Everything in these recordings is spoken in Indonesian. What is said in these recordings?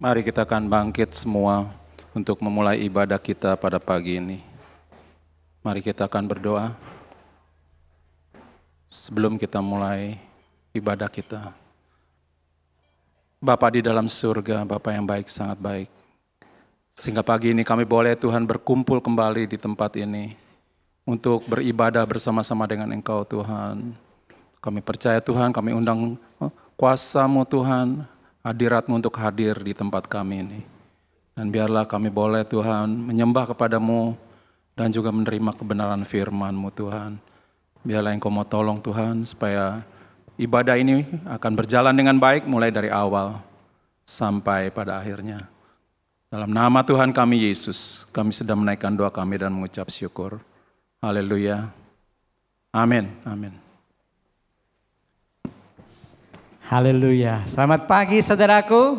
Mari kita akan bangkit semua untuk memulai ibadah kita pada pagi ini. Mari kita akan berdoa sebelum kita mulai ibadah kita. Bapa di dalam surga, Bapa yang baik, sangat baik. Sehingga pagi ini kami boleh Tuhan berkumpul kembali di tempat ini untuk beribadah bersama-sama dengan Engkau Tuhan. Kami percaya Tuhan, kami undang kuasa-Mu Tuhan, hadirat-Mu untuk hadir di tempat kami ini. Dan biarlah kami boleh Tuhan menyembah kepada-Mu dan juga menerima kebenaran firman-Mu Tuhan. Biarlah Engkau mau tolong Tuhan supaya ibadah ini akan berjalan dengan baik mulai dari awal sampai pada akhirnya. Dalam nama Tuhan kami Yesus, kami sedang menaikkan doa kami dan mengucap syukur. Haleluya. Amin. Amin. Haleluya. Selamat pagi saudaraku.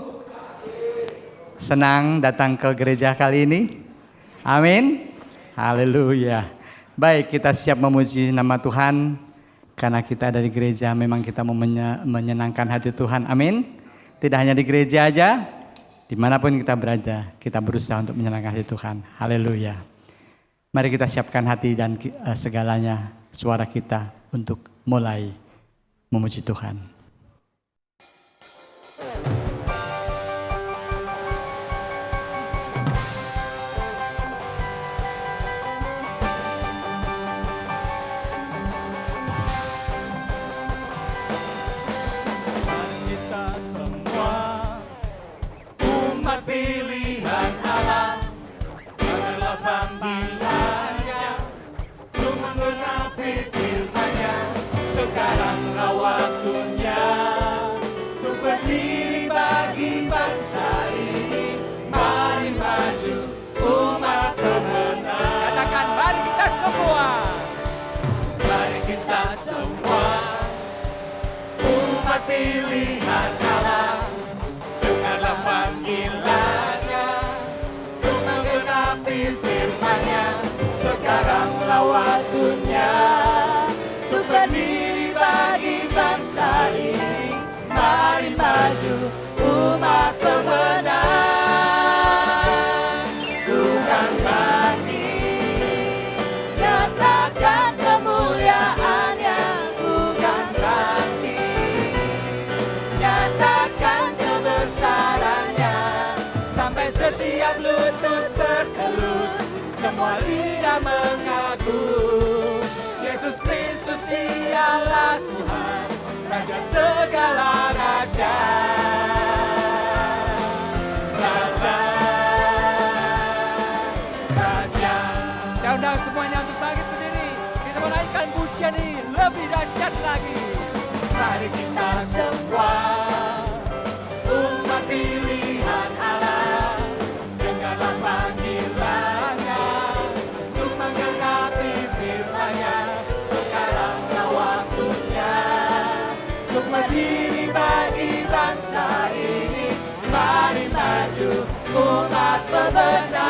Senang datang ke gereja kali ini. Amin. Haleluya. Baik, kita siap memuji nama Tuhan. Karena kita ada di gereja, memang kita mau menyenangkan hati Tuhan. Amin. Tidak hanya di gereja aja, dimanapun kita berada, kita berusaha untuk menyenangkan hati Tuhan. Haleluya. Mari kita siapkan hati dan segalanya, suara kita untuk mulai memuji Tuhan. Pilihan Allah adalah panggilannya untuk menggenapi firman-Nya. Sekaranglah waktunya untuk berdiri bagi bangsa ini. Mari maju umat pemenang. Katakan mari kita semua. Mari kita semua umat pilihan Allah. Dengarlah panggilannya untuk menggenapi firman-Nya. Sekaranglah waktunya untuk berdiri bagi bangsa ini. Mari maju umat pemenang. Tuhan bangkit, nyatakan kemuliaan-Nya. Tuhan bangkit, nyatakan kebesaran-Nya. Sampai setiap lutut bertelut, semua lidah mengaku Yesus Kristus Dialah Tuhan, Raja segala raja. Raja, Raja. Saya undang semuanya untuk bangkit berdiri. Kita menaikkan pujian ini lebih dahsyat lagi. Mari kita semua umat pilihan Allah, dengarlah panggilan-Nya untuk menggenapi firman-Nya. Sekaranglah waktunya untuk berdiri bagi bangsa ini. Mari maju umat pemenang.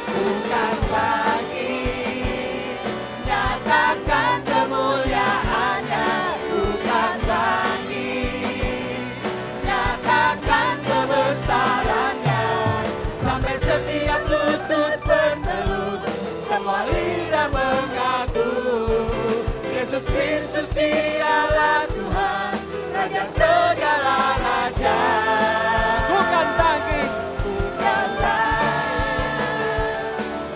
Tuhan bangkit, nyatakan kemuliaan-Nya. Tuhan bangkit, nyatakan kebesaran-Nya. Sampai setiap lutut bertelut, semua lidah mengaku Yesus Kristus Dialah Tuhan, Raja segala raja. Bukan bangkit, bukan bangkit,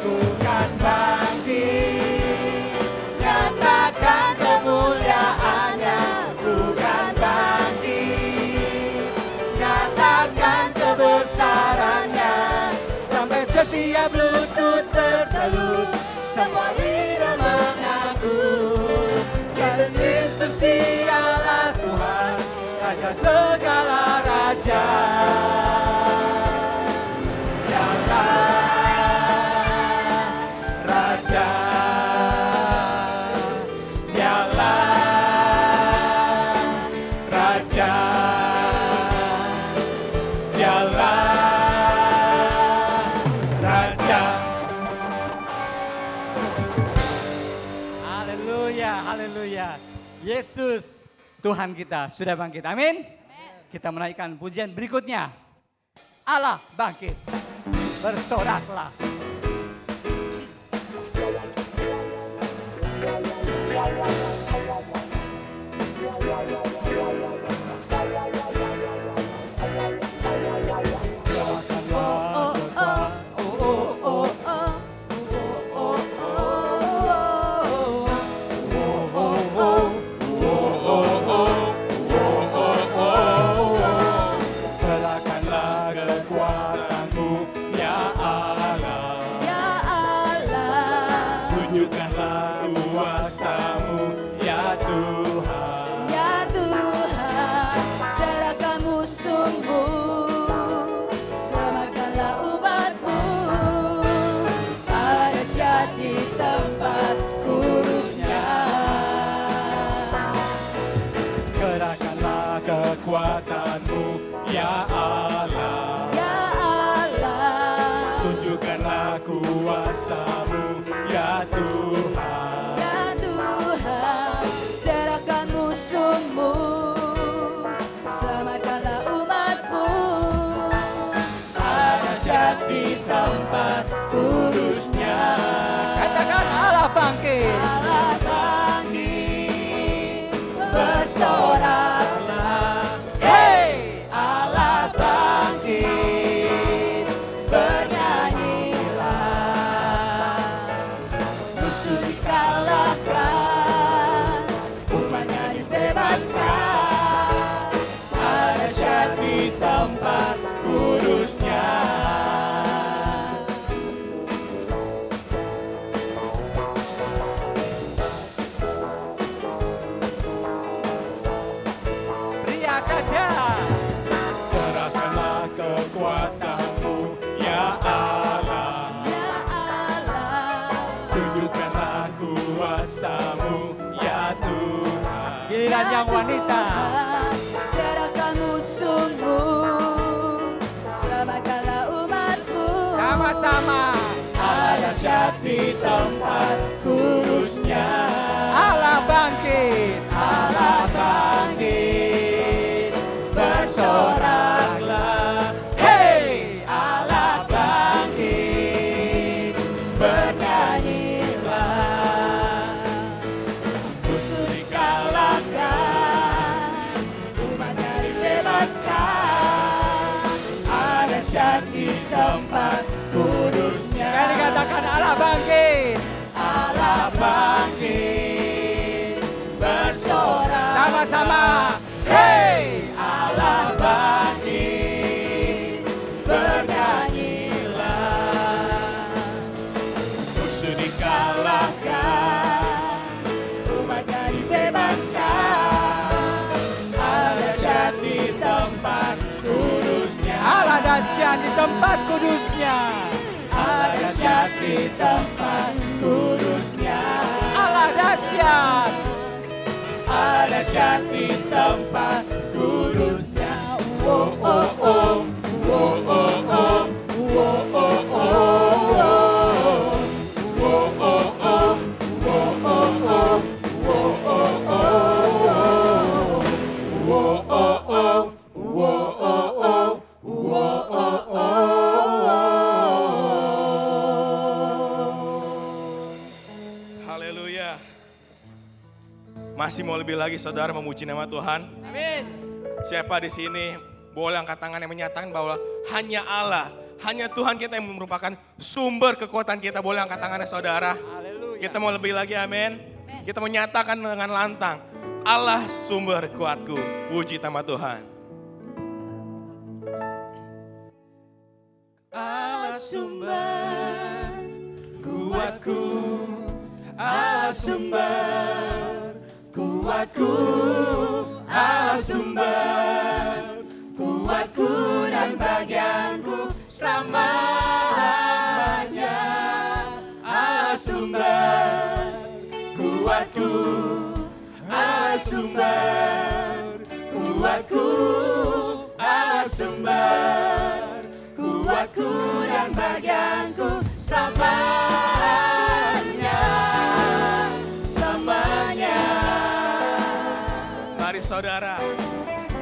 bukan bangkit, nyatakan kemuliaan-Nya. Bukan bangkit, nyatakan kebesaran-Nya. Sampai setiap lutut bertelut, semua lidah mengaku Yesus Kristus Dialah Tuhan, Raja segala raja. Dialah Raja, Dialah Raja, Dialah Raja. Haleluya, haleluya. Yesus Tuhan kita sudah bangkit. Amin. kita menaikkan pujian berikutnya. Allah bangkit, bersoraklah. Kekuatanmu ya Allah, ya Allah, tunjukkanlah kuasamu ya Tuhan, ya Tuhan, serahkan musuhmu, selamatkanlah umatmu, ada syat di tempat kudusnya. Katakan Allah bangkit, Allah bangkit, bersorak. Di tempat kudusnya. Pria saja. Kerahkanlah kekuatanmu ya Allah, ya Allah, tunjukkanlah kuasamu ya Tuhan. Giliran yang wanita. Serahkan musuhmu, selamatkanlah umatmu. Sama-sama. Ada syat di tempat kudusnya. Allah bangkit, Allah bangkit, bersoraklah. Hei, Allah bangkit, bernyanyilah. Musuh dikalahkan, umatnya dibebaskan. Ada syat di tempat kudusnya. sekali katakan Allah bangkit. Allah bangkit, bersorak. Sama-sama. Hei, Allah bangkit, bernyanyilah. Musuh dikalahkan, umatnya dibebaskan. Allah dahsyat di tempat kudusnya. Allah dahsyat di tempat kudusnya. Allah dahsyat di tempat kudusnya. Allah dahsyat. Allah dahsyat di tempat kudusnya. Oh oh oh, oh oh oh, oh oh oh, oh oh oh, Haleluya. Masih mau lebih lagi saudara memuji nama Tuhan? Amin. Siapa di sini boleh angkat tangan yang menyatakan bahwa hanya Allah, hanya Tuhan kita yang merupakan sumber kekuatan kita. Boleh angkat tangannya saudara? Haleluya. Kita mau lebih lagi, amin. Kita menyatakan dengan lantang, Allah sumber kuatku. Puji nama Tuhan. Allah sumber kuatku, Allah sumber kuatku, Allah sumber kuatku dan bagianku selamanya. Allah sumber kuatku, Allah sumber kuatku, Allah sumber kuatku dan bagianku selamanya, selamanya. Mari saudara,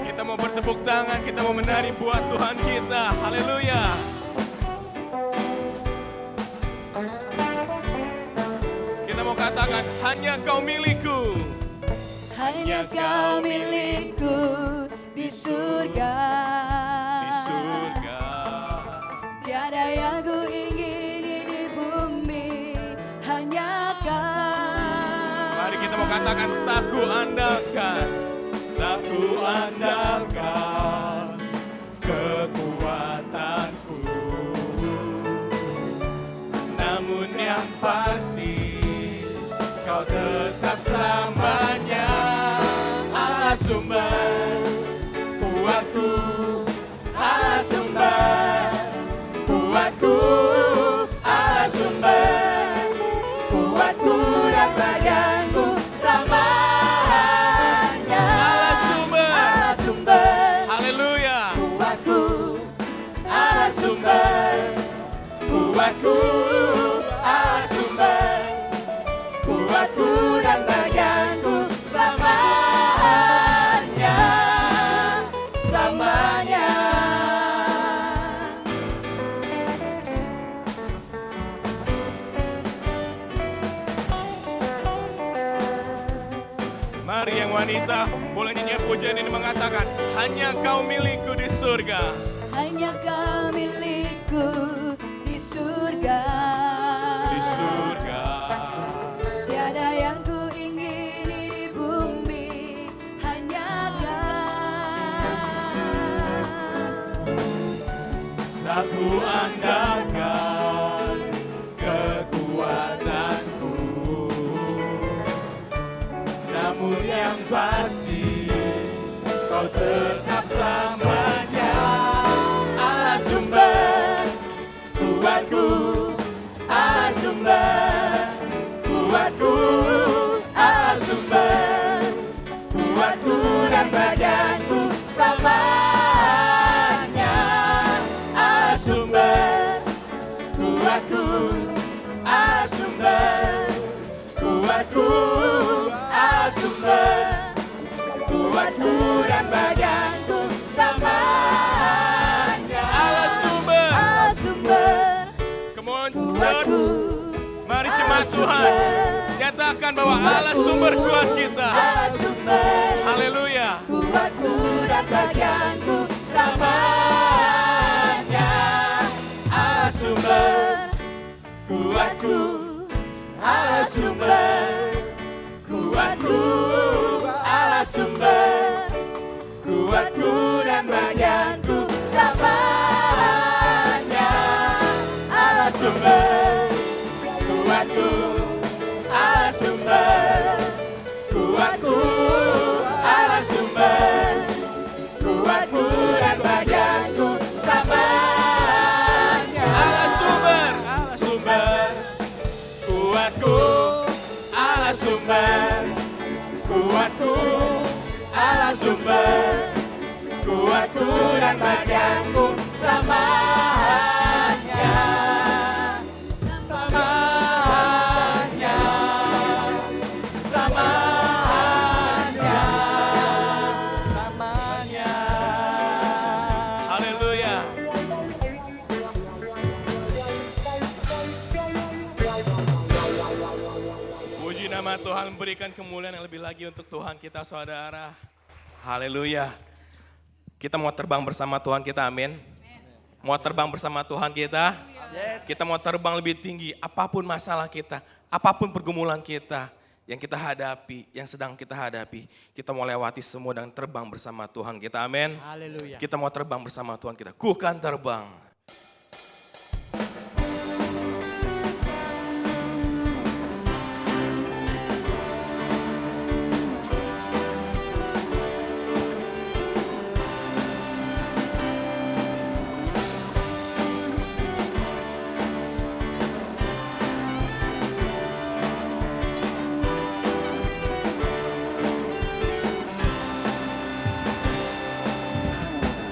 kita mau bertemu tepuk tangan, kita mau menari buat Tuhan kita. Haleluya. Kita mau katakan, hanya Kau milikku. Hanya Kau milikku di surga. Di surga. Tiada yang ku ingini di bumi, hanya Kau. Mari kita mau katakan, tak ku andalkan, tak ku andalkan kekuatanku. Namun yang pasti Kau tetap selamanya Allah sumber kuatku, Allah sumber kuatku, Allah sumber kuatku dan badanku selamanya. Allah sumber, haleluya. Kuatku, Allah sumber kuatku, Allah sumber kuatku dan badanku selamanya, selamanya. Mari yang wanita boleh nyanyi pujian ini mengatakan, hanya Kau milikku di surga. Hanya Kau milikku di surga. Di surga. Tiada yang ku ingini di bumi, hanya Kau. Tak ku andalkan kekuatanku, namun yang pasti Kau tetap selamanya Allah sumber kuatku, Allah sumber kuatku, Allah sumber kuatku dan badanku selamanya. Allah sumber kuatku, Allah sumber kuatku, Allah sumber kuatku dan badanku selamanya. Allah sumber, come on church, mari jemaat Tuhan nyatakan bahwa Allah sumber kuat kita. Allah sumber Haleluya. kuatku dan badanku selamanya. Allah sumber Kuatku, Allah sumber kuatku, Allah sumber kuatku dan badanku selamanya. Allah sumber kuatku, Allah sumber kuatku, Allah sumber kuatku dan badanku selamanya. Allah sumber kuatku, Allah sumber kuatku, Allah sumber kuatku dan badanku selamanya, selamanya, selamanya, selamanya. Haleluya. Puji nama Tuhan, berikan kemuliaan yang lebih lagi untuk Tuhan kita, saudara. Haleluya. Kita mau terbang bersama Tuhan kita, amin. Mau terbang bersama Tuhan kita. Kita mau terbang lebih tinggi, apapun masalah kita, apapun pergumulan kita yang kita hadapi, yang sedang kita hadapi. Kita mau lewati semua dan terbang bersama Tuhan kita, amin. Haleluya. Kita mau terbang bersama Tuhan kita. Ku kan terbang.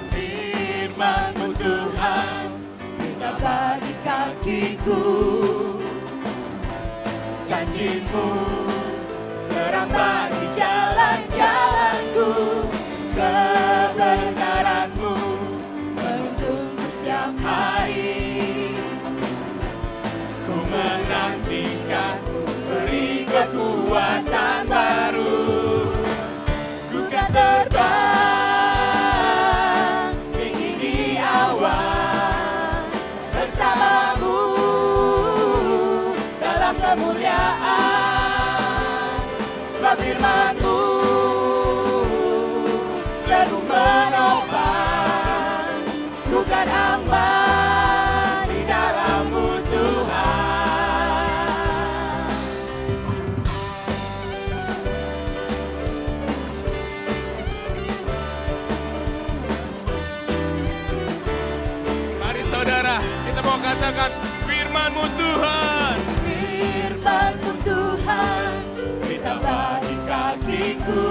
Firman-Mu Tuhan, minta bagi kakiku. Janji-Mu terang bagi jalan-jalanku. Kebenaran firman-Mu teguh menopang, ku kan aman di dalam-Mu Tuhan. Mari saudara, kita mau katakan firman-Mu Tuhan. Firman-Mu Tuhan, berita bagi kakiku.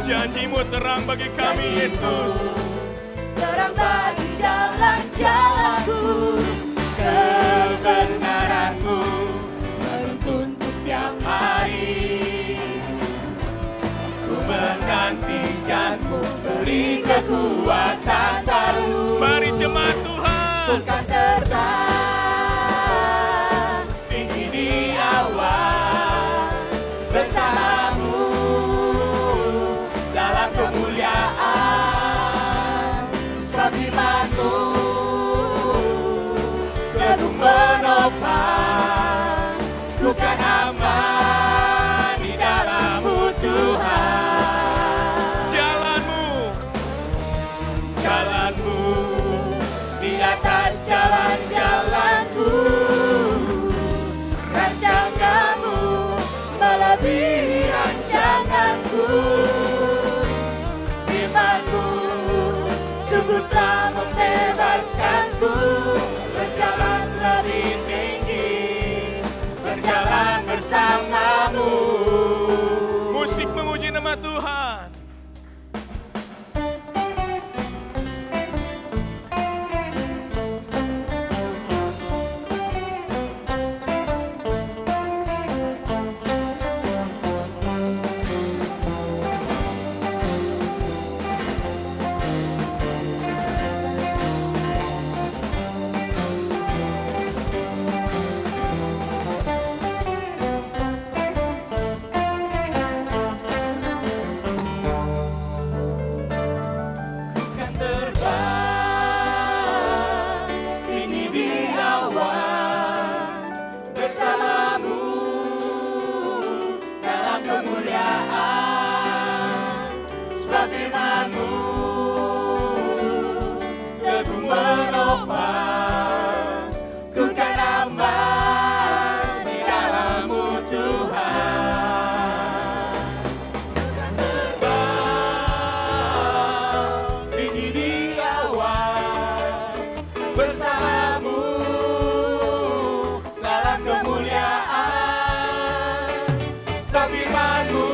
Janji-Mu terang bagi kami Yesus. Terang bagi jalan-jalanku. Kebenaran-Mu menuntunku setiap hari. Ku menantikan-Mu, beri kekuatan baru. Mari jemaat Tuhan. Ku kan terbang tinggi di awan bersama-Mu dalam kemuliaan. Sebab firman-Mu teguh menopang, ku kan aman di dalam-Mu Tuhan. Jalan-Mu di atas jalan-jalanku. Rancangan-Mu melebihi rancanganku. Firman-Mu sungguh telah membebaskanku. Berjalan lebih tinggi, berjalan bersama-Mu. Musik memuji nama Tuhan. Kan terbang tinggi di awan bersama-Mu dalam kemuliaan. Sebab firman-Mu teguh menopang, ku kan aman di dalam-Mu Tuhan. Kan terbang tinggi di awan bersama-Mu dalam kemuliaan. Sebab firman-Mu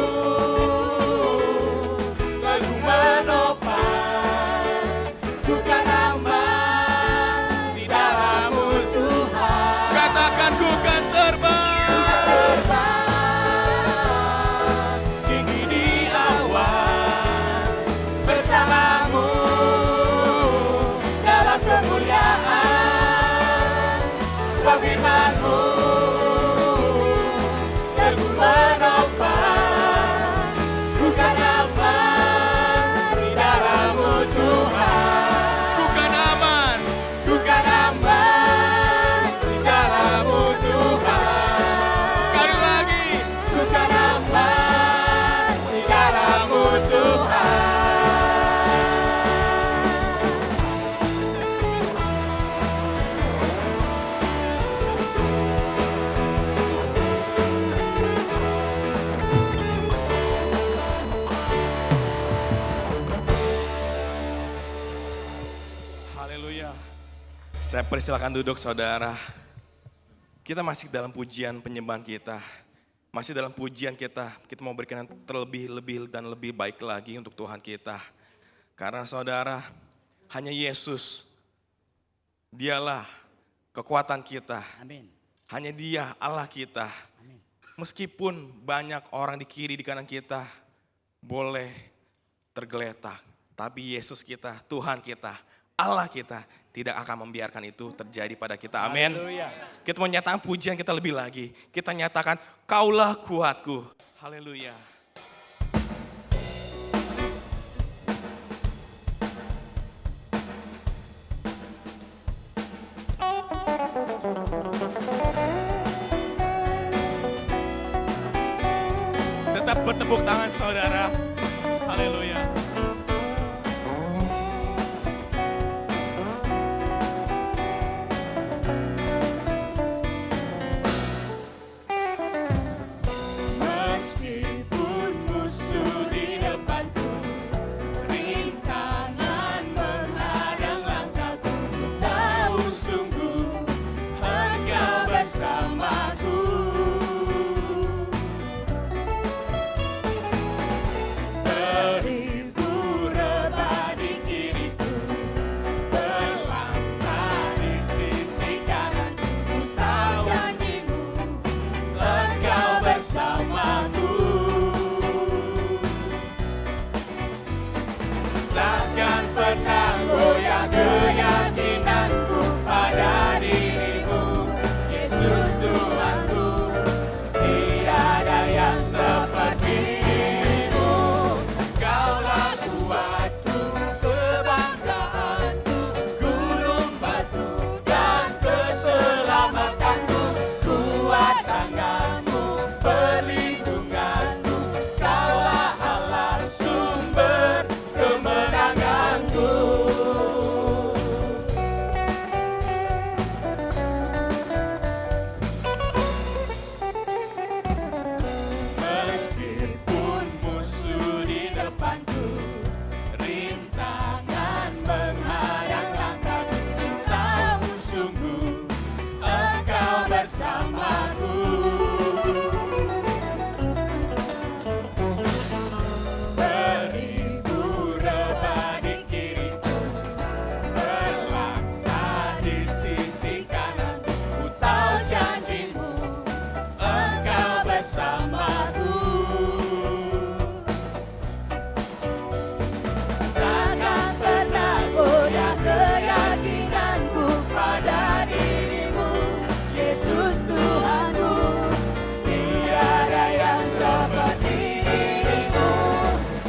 teguh menopang, ku kan aman di dalam-Mu Tuhan. Katakan ku kan terbang. Terbang tinggi di awan bersama-Mu dalam kemuliaan. Sebab firman-Mu teguh menopang, ku kan aman di dalam-Mu Tuhan. Ku kan aman. Ku kan aman di dalam-Mu Tuhan. Sekali lagi. Ku kan aman di dalam-Mu Tuhan. Haleluya. Saya persilakan duduk saudara. Kita masih dalam pujian penyembahan kita. Masih dalam pujian kita mau berikan yang terlebih-lebih dan lebih baik lagi untuk Tuhan kita. Karena saudara, hanya Yesus, dialah kekuatan kita. Amin. Hanya Dia Allah kita. Meskipun banyak orang di kiri di kanan kita boleh tergeletak, tapi Yesus kita, Tuhan kita, Allah kita tidak akan membiarkan itu terjadi pada kita. Amin. Kita mau nyatakan pujian kita lebih lagi. Kita nyatakan Kaulah kuatku. Haleluya. Tetap bertepuk tangan saudara. Haleluya. Meskipun musuh di depanku, rintangan menghadang langkahku, ku tahu sungguh Engkau bersamaku. Beribu rebah di kiriku, berlaksa di sisi kananku, ku tahu janjimu Engkau bersamaku. Takkan pernah goyah keyakinanku pada dirimu, Yesus Tuhanku. Tiada yang seperti dirimu. Kaulah kuatku, kebanggaanku, gunung batu dan keselamatanku. Kuat tanganmu, perlindunganku, Kaulah Allah sumber kemenanganku. Meskipun musuh di depanku, rintangan menghadang langkahku, ku tahu sungguh Engkau bersamaku. Beribu rebah di kiriku, berlaksa di sisi kananku, ku tahu janjimu Engkau bersamaku. Takkan pernah goyah keyakinanku pada dirimu, Yesus Tuhanku. Tiada yang seperti dirimu.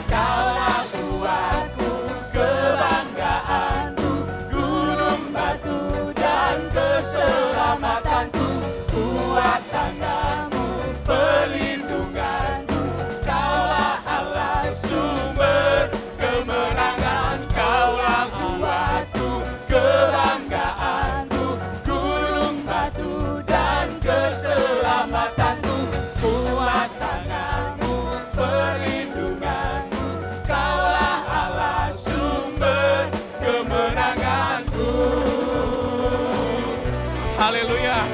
Kaulah kuatku, kebanggaanku, gunung batu dan keselamatanku. Kuat tanganmu, perlindunganku, Kaulah Allah sumber kemenangan. Kaulah kuatku, kebanggaanku, gunung batu dan keselamatanku. Kuat tanganmu, perlindunganku, Kaulah Allah sumber kemenanganku. Haleluya.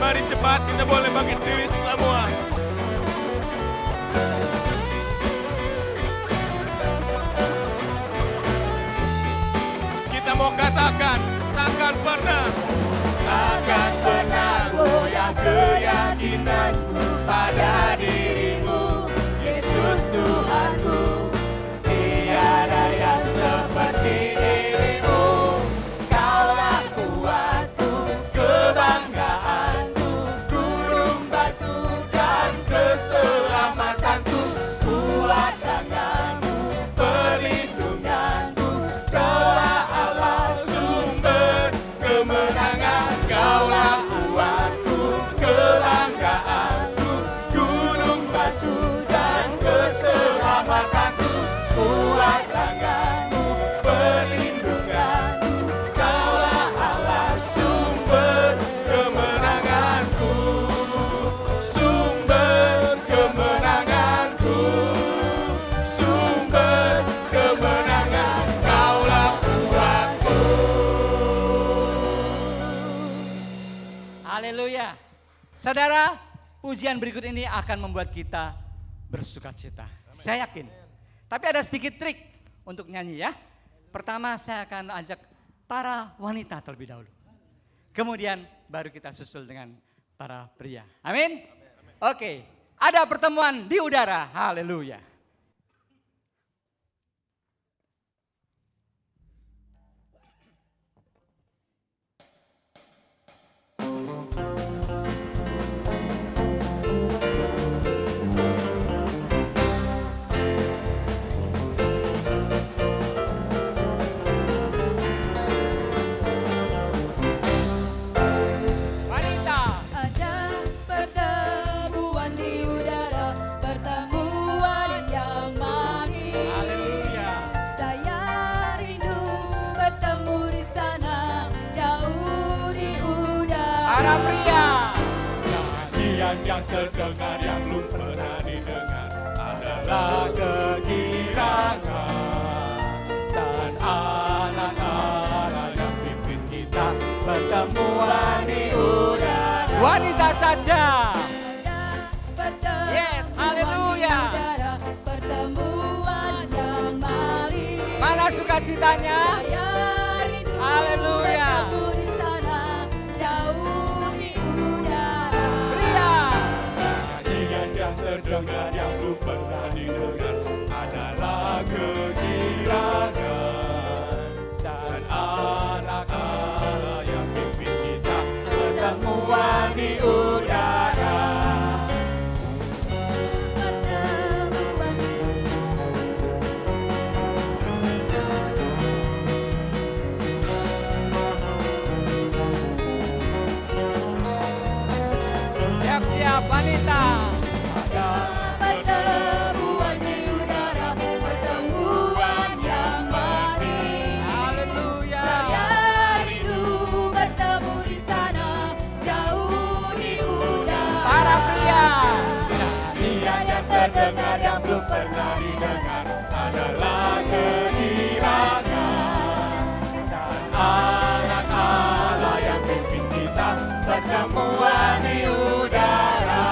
Mari cepat kita boleh bangkit diri semua. Kita mau katakan, takkan pernah. Takkan pernah goyah keyakinanku pada dirimu, Yesus Tuhanku. Tiada yang seperti dirimu. Kaulah kuatku, kebanggaanku, gunung batu dan keselamatanku. Kuat tanganmu, perlindunganku, Kaulah Allah sumber kemenangan. Kaulah kuatku, kebanggaanku, gunung batu dan keselamatanku. Kuat tanganmu, perlindunganku, Kaulah Allah sumber kemenanganku. Sumber kemenanganku, sumber kemenangan, Kaulah kuatku. Haleluya. Saudara, pujian berikut ini akan membuat kita bersukacita. Saya yakin. Tapi ada sedikit trik untuk nyanyi ya. Pertama saya akan ajak para wanita terlebih dahulu. Kemudian baru kita susul dengan para pria. Amin. Oke, ada pertemuan di udara. Haleluya. Ada pertemuan di udara, pertemuan Para pria, nyanyian yang terdengar yang belum pernah didengar adalah kegirangan. Dan anak Allah yang pimpin kita pertemuan di udara. wanita saja. Yes, haleluya. Pertemuan yang mari. Mana sukacitanya? Haleluya. Di sana jauh di udara. Pria, Nyanyian yang terdengar yang belum pernah didengar adalah kegirangan. Dan anak Allah yang pimpin kita pertemuan di udara. siap-siap wanita. Pertemuan di udara, pertemuan yang mari. Haleluya. Saya rindu bertemu di sana, jauh di udara. Para pria, Nyanyian yang terdengar yang belum pernah didengar adalah kegirangan. Dan anak Allah yang pimpin kita pertemuan di udara.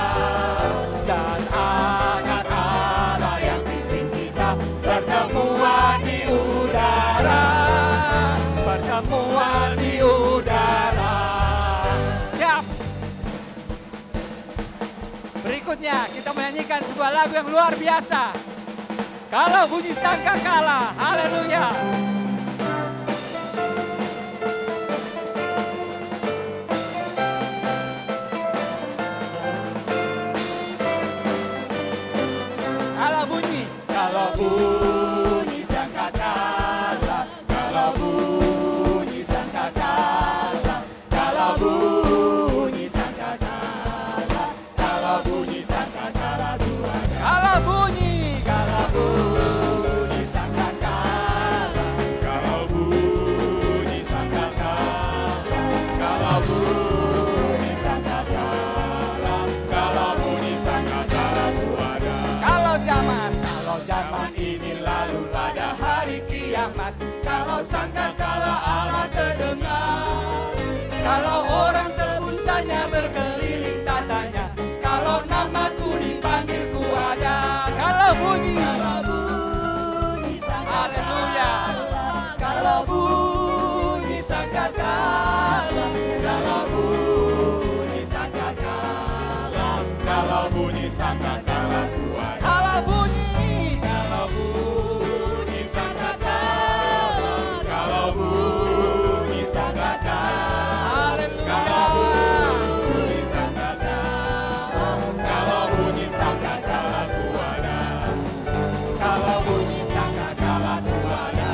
Dan anak Allah yang pimpin kita pertemuan di udara. Pertemuan di udara. siap. Berikutnya kita menyanyikan sebuah lagu yang luar biasa. Kalau bunyi sangkakala, haleluya. Kalau bunyi, Kalau bunyi sangkakala, kalau bunyi sangkakala, kalau bunyi sangkakala, kalau bunyi sangkakala dua. kalau bunyi, Kalau bunyi sangkakala, kalau bunyi sangkakala, kalau bunyi sangkakala, kalau bunyi sangkakala dua. kalau Zaman ini lalu pada hari kiamat, kalau sangkakala Allah terdengar, kalau orang tebusannya berkeliling tatanya, kalau namaku dipanggil ku ada. kalau bunyi, Haleluya. Kalau bunyi sangkakala, kalau bunyi sangkakala, kalau bunyi sangkakala ku ada. kalau bunyi, Kalau bunyi sangkakala, kalau bunyi sangkakala, kalau bunyi sangkakala, kalau bunyi sangkakala ku ada. Kalau bunyi sangkakala ku ada.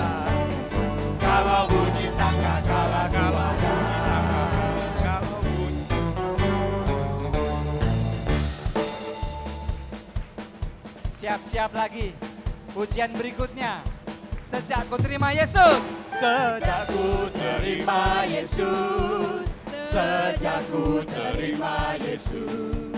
Kalau bunyi sangkakala ku ada. Kalau bunyi siap-siap lagi. Pujian berikutnya. Sejak ku terima Yesus, Sejak ku terima Yesus, sejak ku terima Yesus,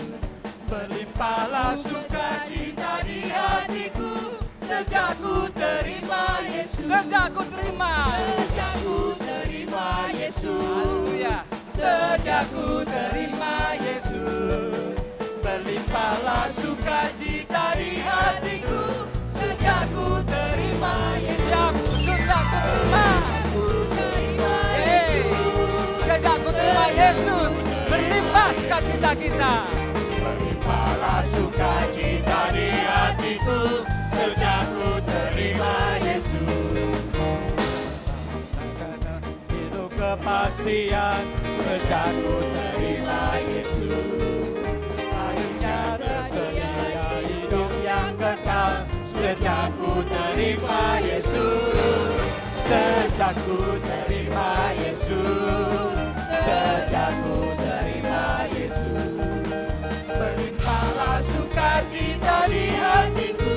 berlimpahlah sukacita di hatiku. Sejak ku terima Yesus, sejak ku terima. Sejak ku terima Yesus. Haleluya. sejak ku terima Yesus, berlimpahlah sukacita di hatiku. Sejak ku terima Yesus, Siap, sejak ku terima. Sejak ku terima Yesus, berlimpah sukacita kita. berlimpahlah sukacita di hatiku. Sejak ku terima Yesus, hidup kepastian. Sejak ku terima Yesus, akhirnya tersedia hidup yang kekal. Sejak ku terima Yesus, sejak ku terima Yesus, sejak ku terima Yesus, berlimpahlah sukacita di hatiku.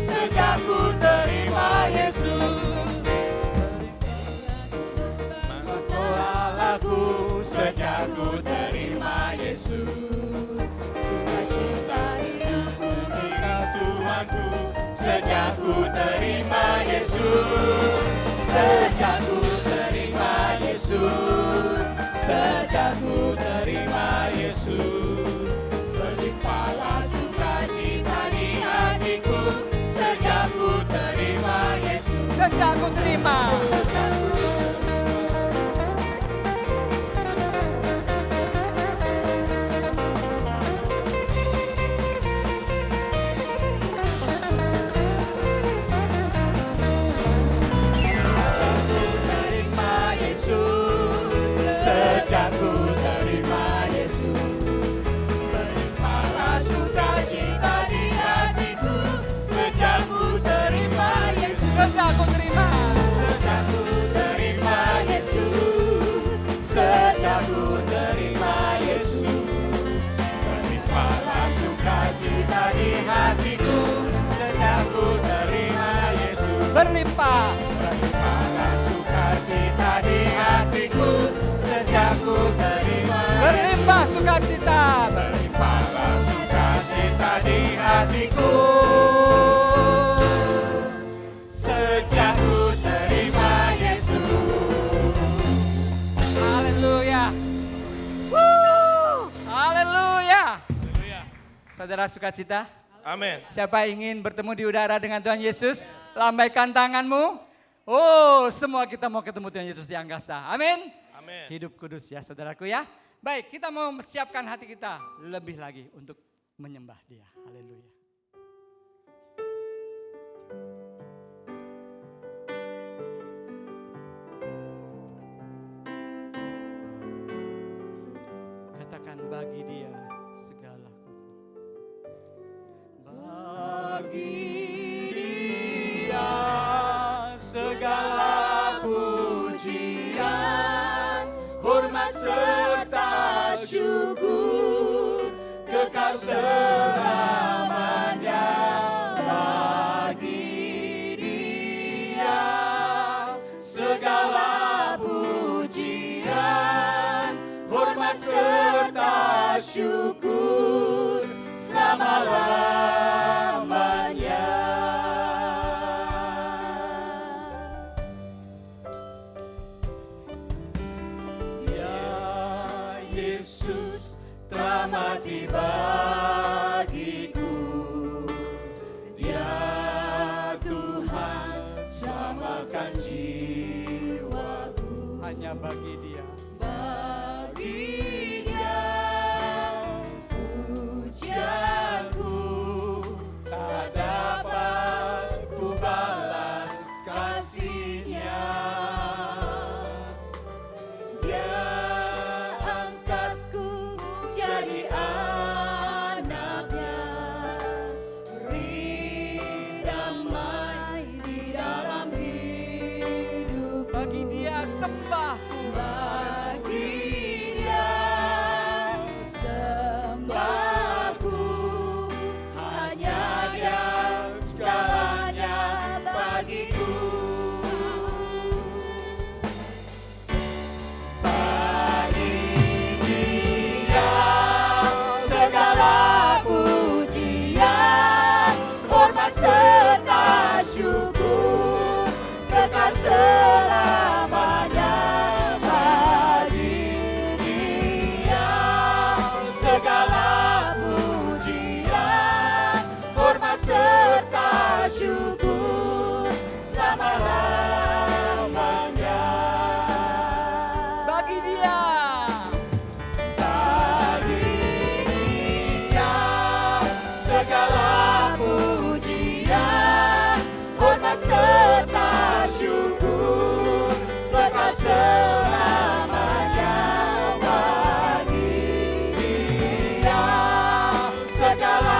Sejak ku terima Yesus, Allahku sejak ku terima Yesus. Sukacita hidupku Engkau Tuhanku, sejak ku terima Yesus. Sejak ku terima Yesus, sejak ku terima Yesus. Berlimpahlah sukacita di hatiku, sejak ku terima Yesus. Sejak ku terima. Sejak ku terima Yesus, berlimpahlah sukacita di hatiku. Sejak ku terima Yesus, Sejak ku terima. sejak ku terima Yesus, sejak ku terima Yesus, berlimpahlah sukacita di hatiku. Sejak ku terima Yesus, Berlimpah. berlimpahlah sukacita di hatiku. Sejak ku terima Berlimpah sukacita. berlimpahlah sukacita di hatiku. Sejak ku terima Yesus. Haleluya. Woo! Haleluya. Haleluya. Saudara sukacita, Amin. siapa ingin bertemu di udara dengan Tuhan Yesus? Lambaikan tanganmu. Oh, semua kita mau ketemu Tuhan Yesus di angkasa. Amin. Amin. Hidup kudus ya saudaraku ya. Baik, kita mau siapkan hati kita lebih lagi untuk menyembah Dia. Haleluya. Katakan bagi Dia segala. Bagi Dia segala pujian, hormat serta syukur, kekal selamanya. Bagi Dia segala pujian, hormat serta syukur selama-lamanya. Ya Yesus telah mati bagiku, Dia Tuhan selamatkan jiwaku. Hanya bagi Dia. Bagi Dia pujianku, tak dapat ku balas kasih-Nya. Dia angkatku jadi anak-Nya, beri damai di dalam hidup. Bagi Dia sembahku. Bagi Dia sembahku, hanya Dia segalanya bagiku. Bagi Dia segala pujian, hormat serta syukur, kekal selamanya. Bagi Dia segala pujian, hormat serta syukur selama-lamanya. Bagi Dia. Bagi Dia segala pujian, hormat serta syukur, kekal selamanya. Bagi Dia segala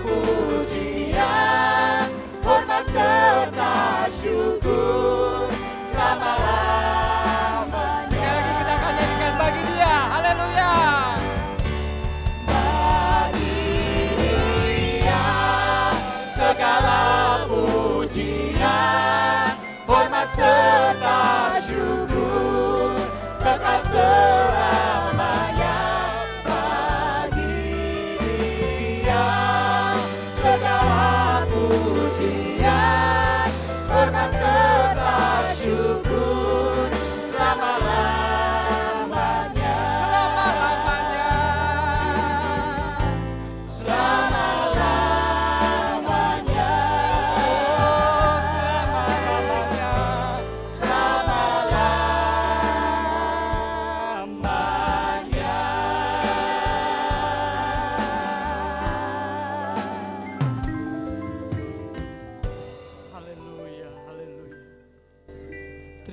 pujian, hormat serta syukur selama-lamanya. Sekali lagi kita akan nyanyikan bagi Dia. Haleluya. Bagi Dia segala pujian, hormat serta syukur, kekal selamanya.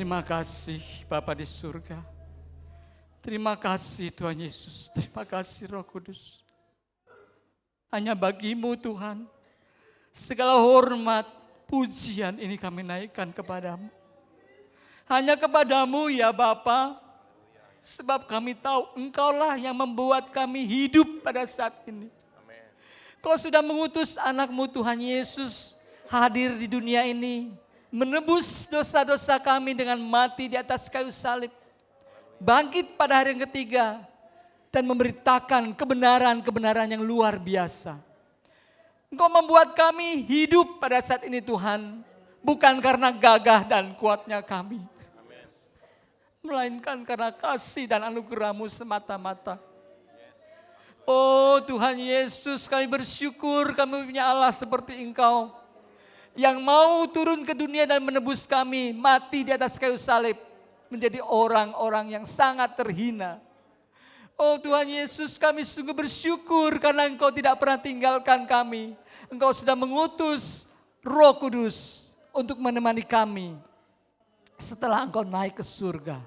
Terima kasih Bapa di surga. Terima kasih Tuhan Yesus. Terima kasih Roh Kudus. Hanya bagimu Tuhan, segala hormat, pujian ini kami naikkan kepadamu. Hanya kepadamu ya Bapa, sebab kami tahu Engkaulah yang membuat kami hidup pada saat ini. Kau sudah mengutus anakmu Tuhan Yesus hadir di dunia ini, menebus dosa-dosa kami dengan mati di atas kayu salib, bangkit pada hari yang ketiga, dan memberitakan kebenaran-kebenaran yang luar biasa. Engkau membuat kami hidup pada saat ini Tuhan, bukan karena gagah dan kuatnya kami, melainkan karena kasih dan anugerah-Mu semata-mata. Oh Tuhan Yesus, kami bersyukur kami punya Allah seperti Engkau, yang mau turun ke dunia dan menebus kami, mati di atas kayu salib, menjadi orang-orang yang sangat terhina. Oh Tuhan Yesus, kami sungguh bersyukur karena Engkau tidak pernah tinggalkan kami. Engkau sudah mengutus Roh Kudus untuk menemani kami setelah Engkau naik ke surga.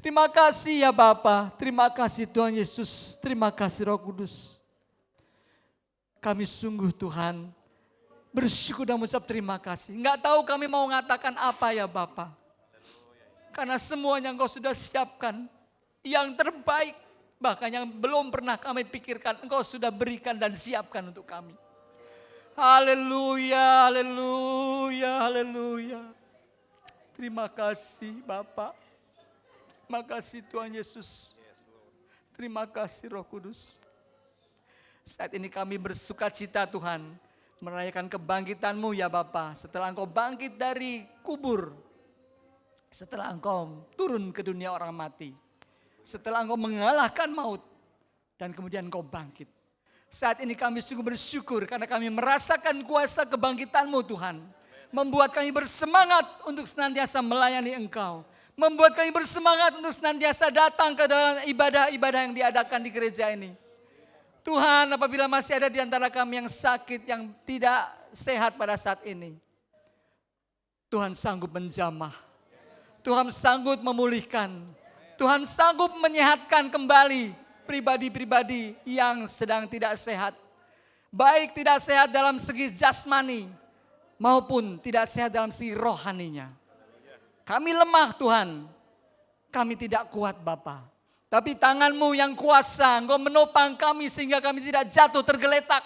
Terima kasih ya Bapa, terima kasih Tuhan Yesus, terima kasih Roh Kudus. Kami sungguh Tuhan bersyukur dan mengucap terima kasih. Enggak tahu kami mau mengatakan apa ya Bapa. Karena semuanya Engkau sudah siapkan. Yang terbaik, bahkan yang belum pernah kami pikirkan, Engkau sudah berikan dan siapkan untuk kami. Haleluya, haleluya, haleluya. Terima kasih Bapa. Terima kasih Tuhan Yesus. Terima kasih Roh Kudus. Saat ini kami bersuka cita Tuhan, merayakan kebangkitan-Mu ya Bapa. Setelah Engkau bangkit dari kubur, setelah Engkau turun ke dunia orang mati, setelah Engkau mengalahkan maut, dan kemudian Engkau bangkit. Saat ini kami sungguh bersyukur karena kami merasakan kuasa kebangkitan-Mu Tuhan. Membuat kami bersemangat untuk senantiasa melayani Engkau. Membuat kami bersemangat untuk senantiasa datang ke dalam ibadah-ibadah yang diadakan di gereja ini. Tuhan, apabila masih ada di antara kami yang sakit, yang tidak sehat pada saat ini, Tuhan sanggup menjamah. Tuhan sanggup memulihkan. Tuhan sanggup menyehatkan kembali pribadi-pribadi yang sedang tidak sehat. Baik tidak sehat dalam segi jasmani maupun tidak sehat dalam segi rohaninya. Kami lemah Tuhan, kami tidak kuat Bapa. Tapi tangan-Mu yang kuasa, Engkau menopang kami sehingga kami tidak jatuh tergeletak.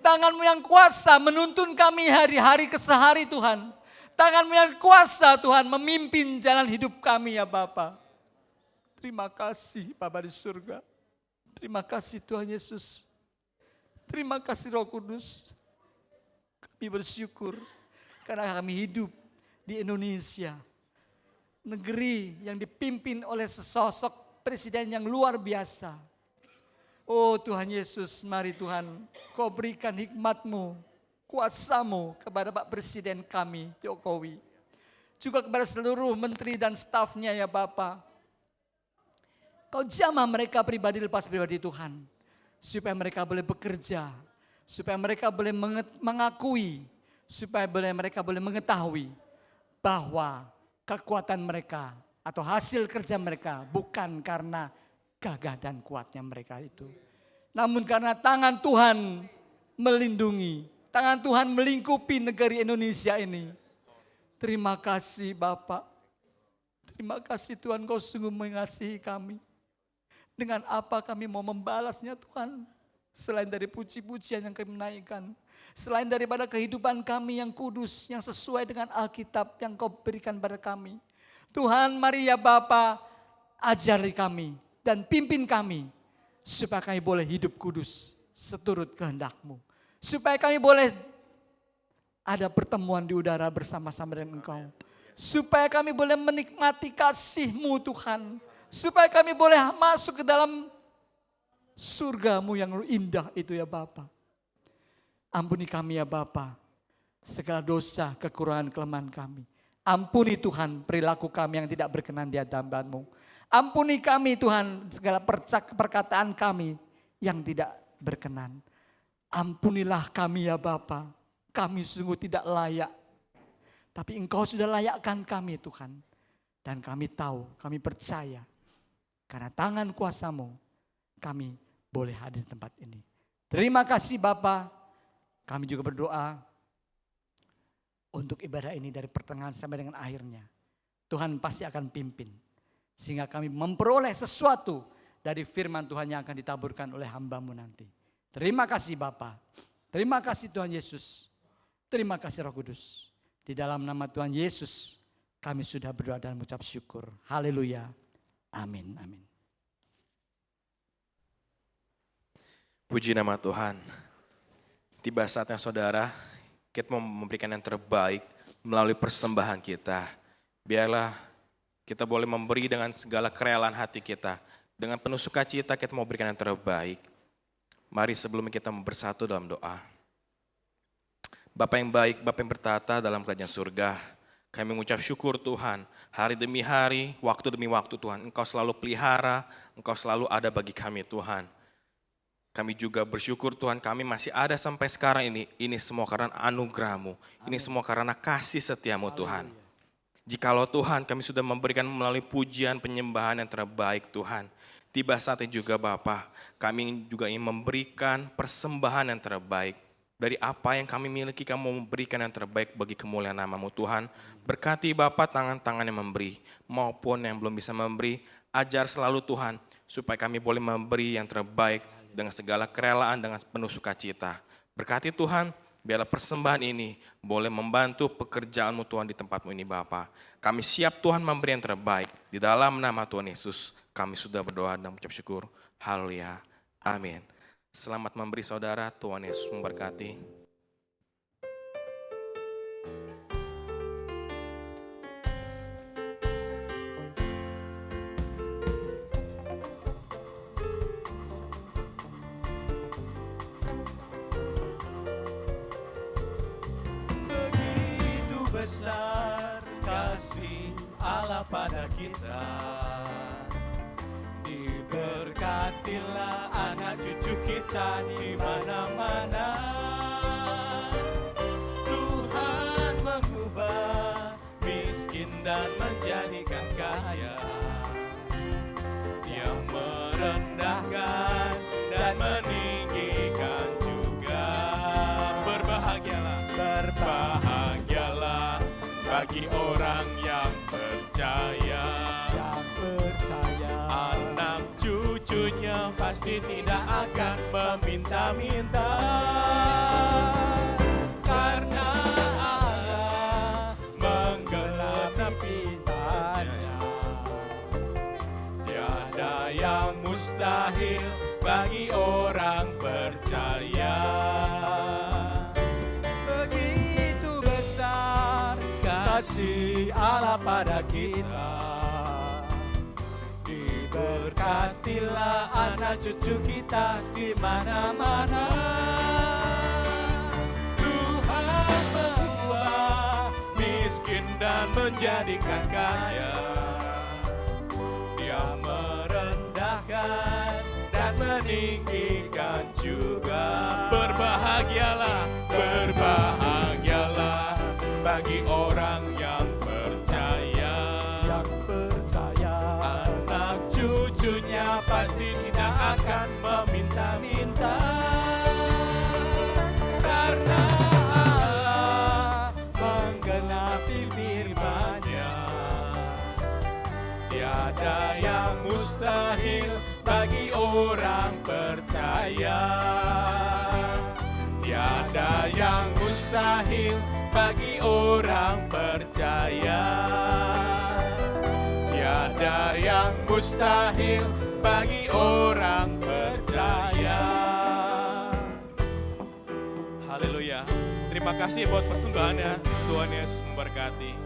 Tangan-Mu yang kuasa menuntun kami hari-hari ke sehari Tuhan. Tangan-Mu yang kuasa Tuhan memimpin jalan hidup kami ya Bapa. Terima kasih Bapa di surga. Terima kasih Tuhan Yesus. Terima kasih Roh Kudus. Kami bersyukur karena kami hidup di Indonesia. Negeri yang dipimpin oleh sesosok presiden yang luar biasa. Oh Tuhan Yesus, mari Tuhan Kau berikan hikmat-Mu, kuasa-Mu kepada Pak Presiden kami Jokowi. Juga kepada seluruh menteri dan stafnya ya Bapa. Kau jamah mereka pribadi lepas pribadi Tuhan. Supaya mereka boleh bekerja. Supaya mereka boleh mengakui. Supaya mereka boleh mengetahui. Bahwa kekuatan mereka atau hasil kerja mereka bukan karena gagah dan kuatnya mereka itu. Namun karena tangan Tuhan melindungi. Tangan Tuhan melingkupi negeri Indonesia ini. Terima kasih Bapak. Terima kasih Tuhan Kau sungguh mengasihi kami. Dengan apa kami mau membalasnya Tuhan? Selain dari puji-pujian yang kami naikkan. Selain daripada kehidupan kami yang kudus, yang sesuai dengan Alkitab yang Kau berikan pada kami. Tuhan mari ya Bapa, ajari kami dan pimpin kami. Supaya kami boleh hidup kudus seturut kehendak-Mu. Supaya kami boleh ada pertemuan di udara bersama-sama dengan Engkau. Supaya kami boleh menikmati kasih-Mu Tuhan. Supaya kami boleh masuk ke dalam surga-Mu yang indah itu ya Bapa. Ampuni kami ya Bapa, segala dosa, kekurangan, kelemahan kami. Ampuni Tuhan perilaku kami yang tidak berkenan di hadapan-Mu. Ampuni kami Tuhan segala perkataan kami yang tidak berkenan. Ampunilah kami ya Bapa, kami sungguh tidak layak. Tapi Engkau sudah layakkan kami Tuhan. Dan kami tahu, kami percaya. Karena tangan kuasa-Mu kami boleh hadir di tempat ini. Terima kasih Bapa. Kami juga berdoa untuk ibadah ini dari pertengahan sampai dengan akhirnya. Tuhan pasti akan pimpin. Sehingga kami memperoleh sesuatu dari firman Tuhan yang akan ditaburkan oleh hamba-Mu nanti. Terima kasih Bapa. Terima kasih Tuhan Yesus. Terima kasih Roh Kudus. Di dalam nama Tuhan Yesus kami sudah berdoa dan mengucap syukur. Haleluya. Amin. Amin. Puji nama Tuhan. Tiba saatnya saudara, kita mau memberikan yang terbaik melalui persembahan kita. Biarlah kita boleh memberi dengan segala kerelaan hati kita. Dengan penuh sukacita kita mau berikan yang terbaik. Mari sebelum kita bersatu dalam doa. Bapa yang baik, Bapa yang bertata dalam kerajaan surga, kami mengucap syukur Tuhan, hari demi hari, waktu demi waktu Tuhan, Engkau selalu pelihara, Engkau selalu ada bagi kami Tuhan. Kami juga bersyukur Tuhan, kami masih ada sampai sekarang ini semua karena anugerah-Mu, ini semua karena kasih setia-Mu Tuhan. Jikalau Tuhan kami sudah memberikan melalui pujian penyembahan yang terbaik Tuhan, tiba saatnya juga Bapa, kami juga ingin memberikan persembahan yang terbaik. Dari apa yang kami miliki, kami mau memberikan yang terbaik bagi kemuliaan nama-Mu Tuhan. Berkati Bapa tangan-tangan yang memberi, maupun yang belum bisa memberi, ajar selalu Tuhan, supaya kami boleh memberi yang terbaik dengan segala kerelaan, dengan penuh sukacita. Berkati Tuhan, biarlah persembahan ini boleh membantu pekerjaan-Mu Tuhan di tempat-Mu ini Bapa. Kami siap Tuhan memberi yang terbaik. Di dalam nama Tuhan Yesus, kami sudah berdoa dan mengucap syukur. Haleluya. Amin. Selamat memberi saudara, Tuhan Yesus memberkati. Begitu besar kasih Allah pada kita. Diberkatilah anak cucu kita di mana-mana. Tuhan mengubah miskin dan menjadikan kaya. Dia merendahkan dan meninggikan juga. Berbahagialah, berbahagialah bagi orang yang percaya. Anak cucunya pasti tidak akan meminta-minta, karena Allah menggenapi cintanya. Tiada yang mustahil bagi orang percaya. Begitu besar kasih Allah pada kita. Berkatilah anak cucu kita di mana-mana. Tuhan mengubah miskin dan menjadikan kaya. Dia merendahkan dan meninggikan juga. Berbahagialah, berbahagialah bagi orang yang percaya. Yang percaya anak cucunya pasti tidak akan meminta-minta, karena Allah menggenapi firman-Nya. Tiada yang mustahil bagi orang percaya. Tiada yang mustahil bagi orang percaya. Tiada yang mustahil bagi orang percaya. Haleluya. Terima kasih buat persembahannya. Tuhan Yesus memberkati.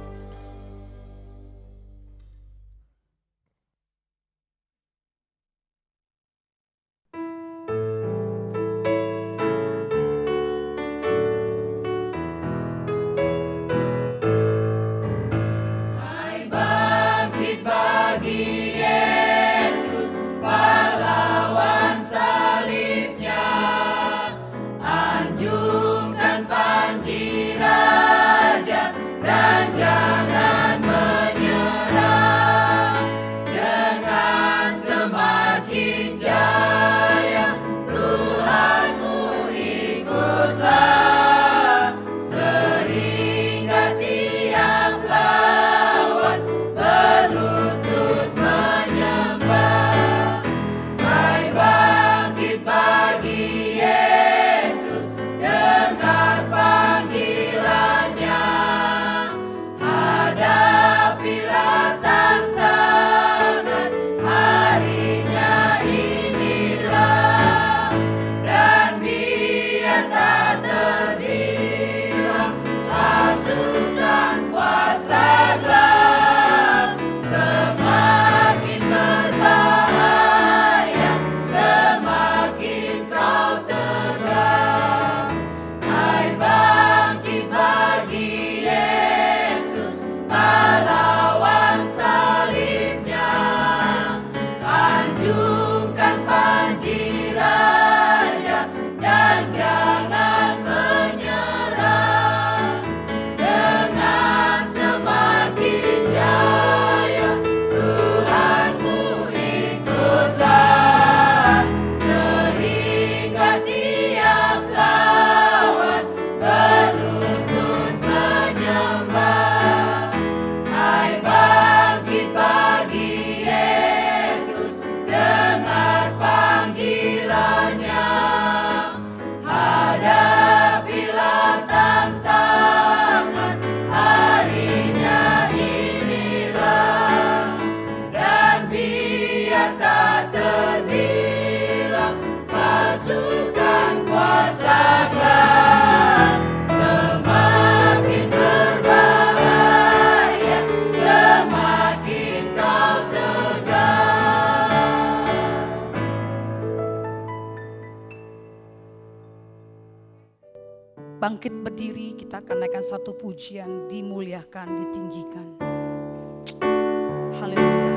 Dan bangkit berdiri, kita akan naikkan satu pujian, dimuliakan, ditinggikan. Haleluya.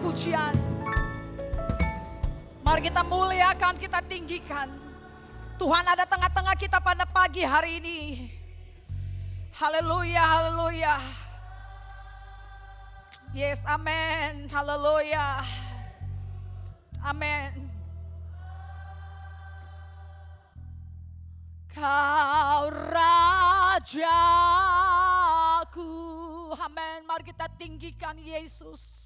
Pujian. Mari kita muliakan, kita tinggikan. Tuhan ada tengah-tengah kita pada pagi hari ini. Haleluya, haleluya. Yes, amin. Haleluya. Amin. Kau Rajaku. Amin. Mari kita tinggikan Yesus.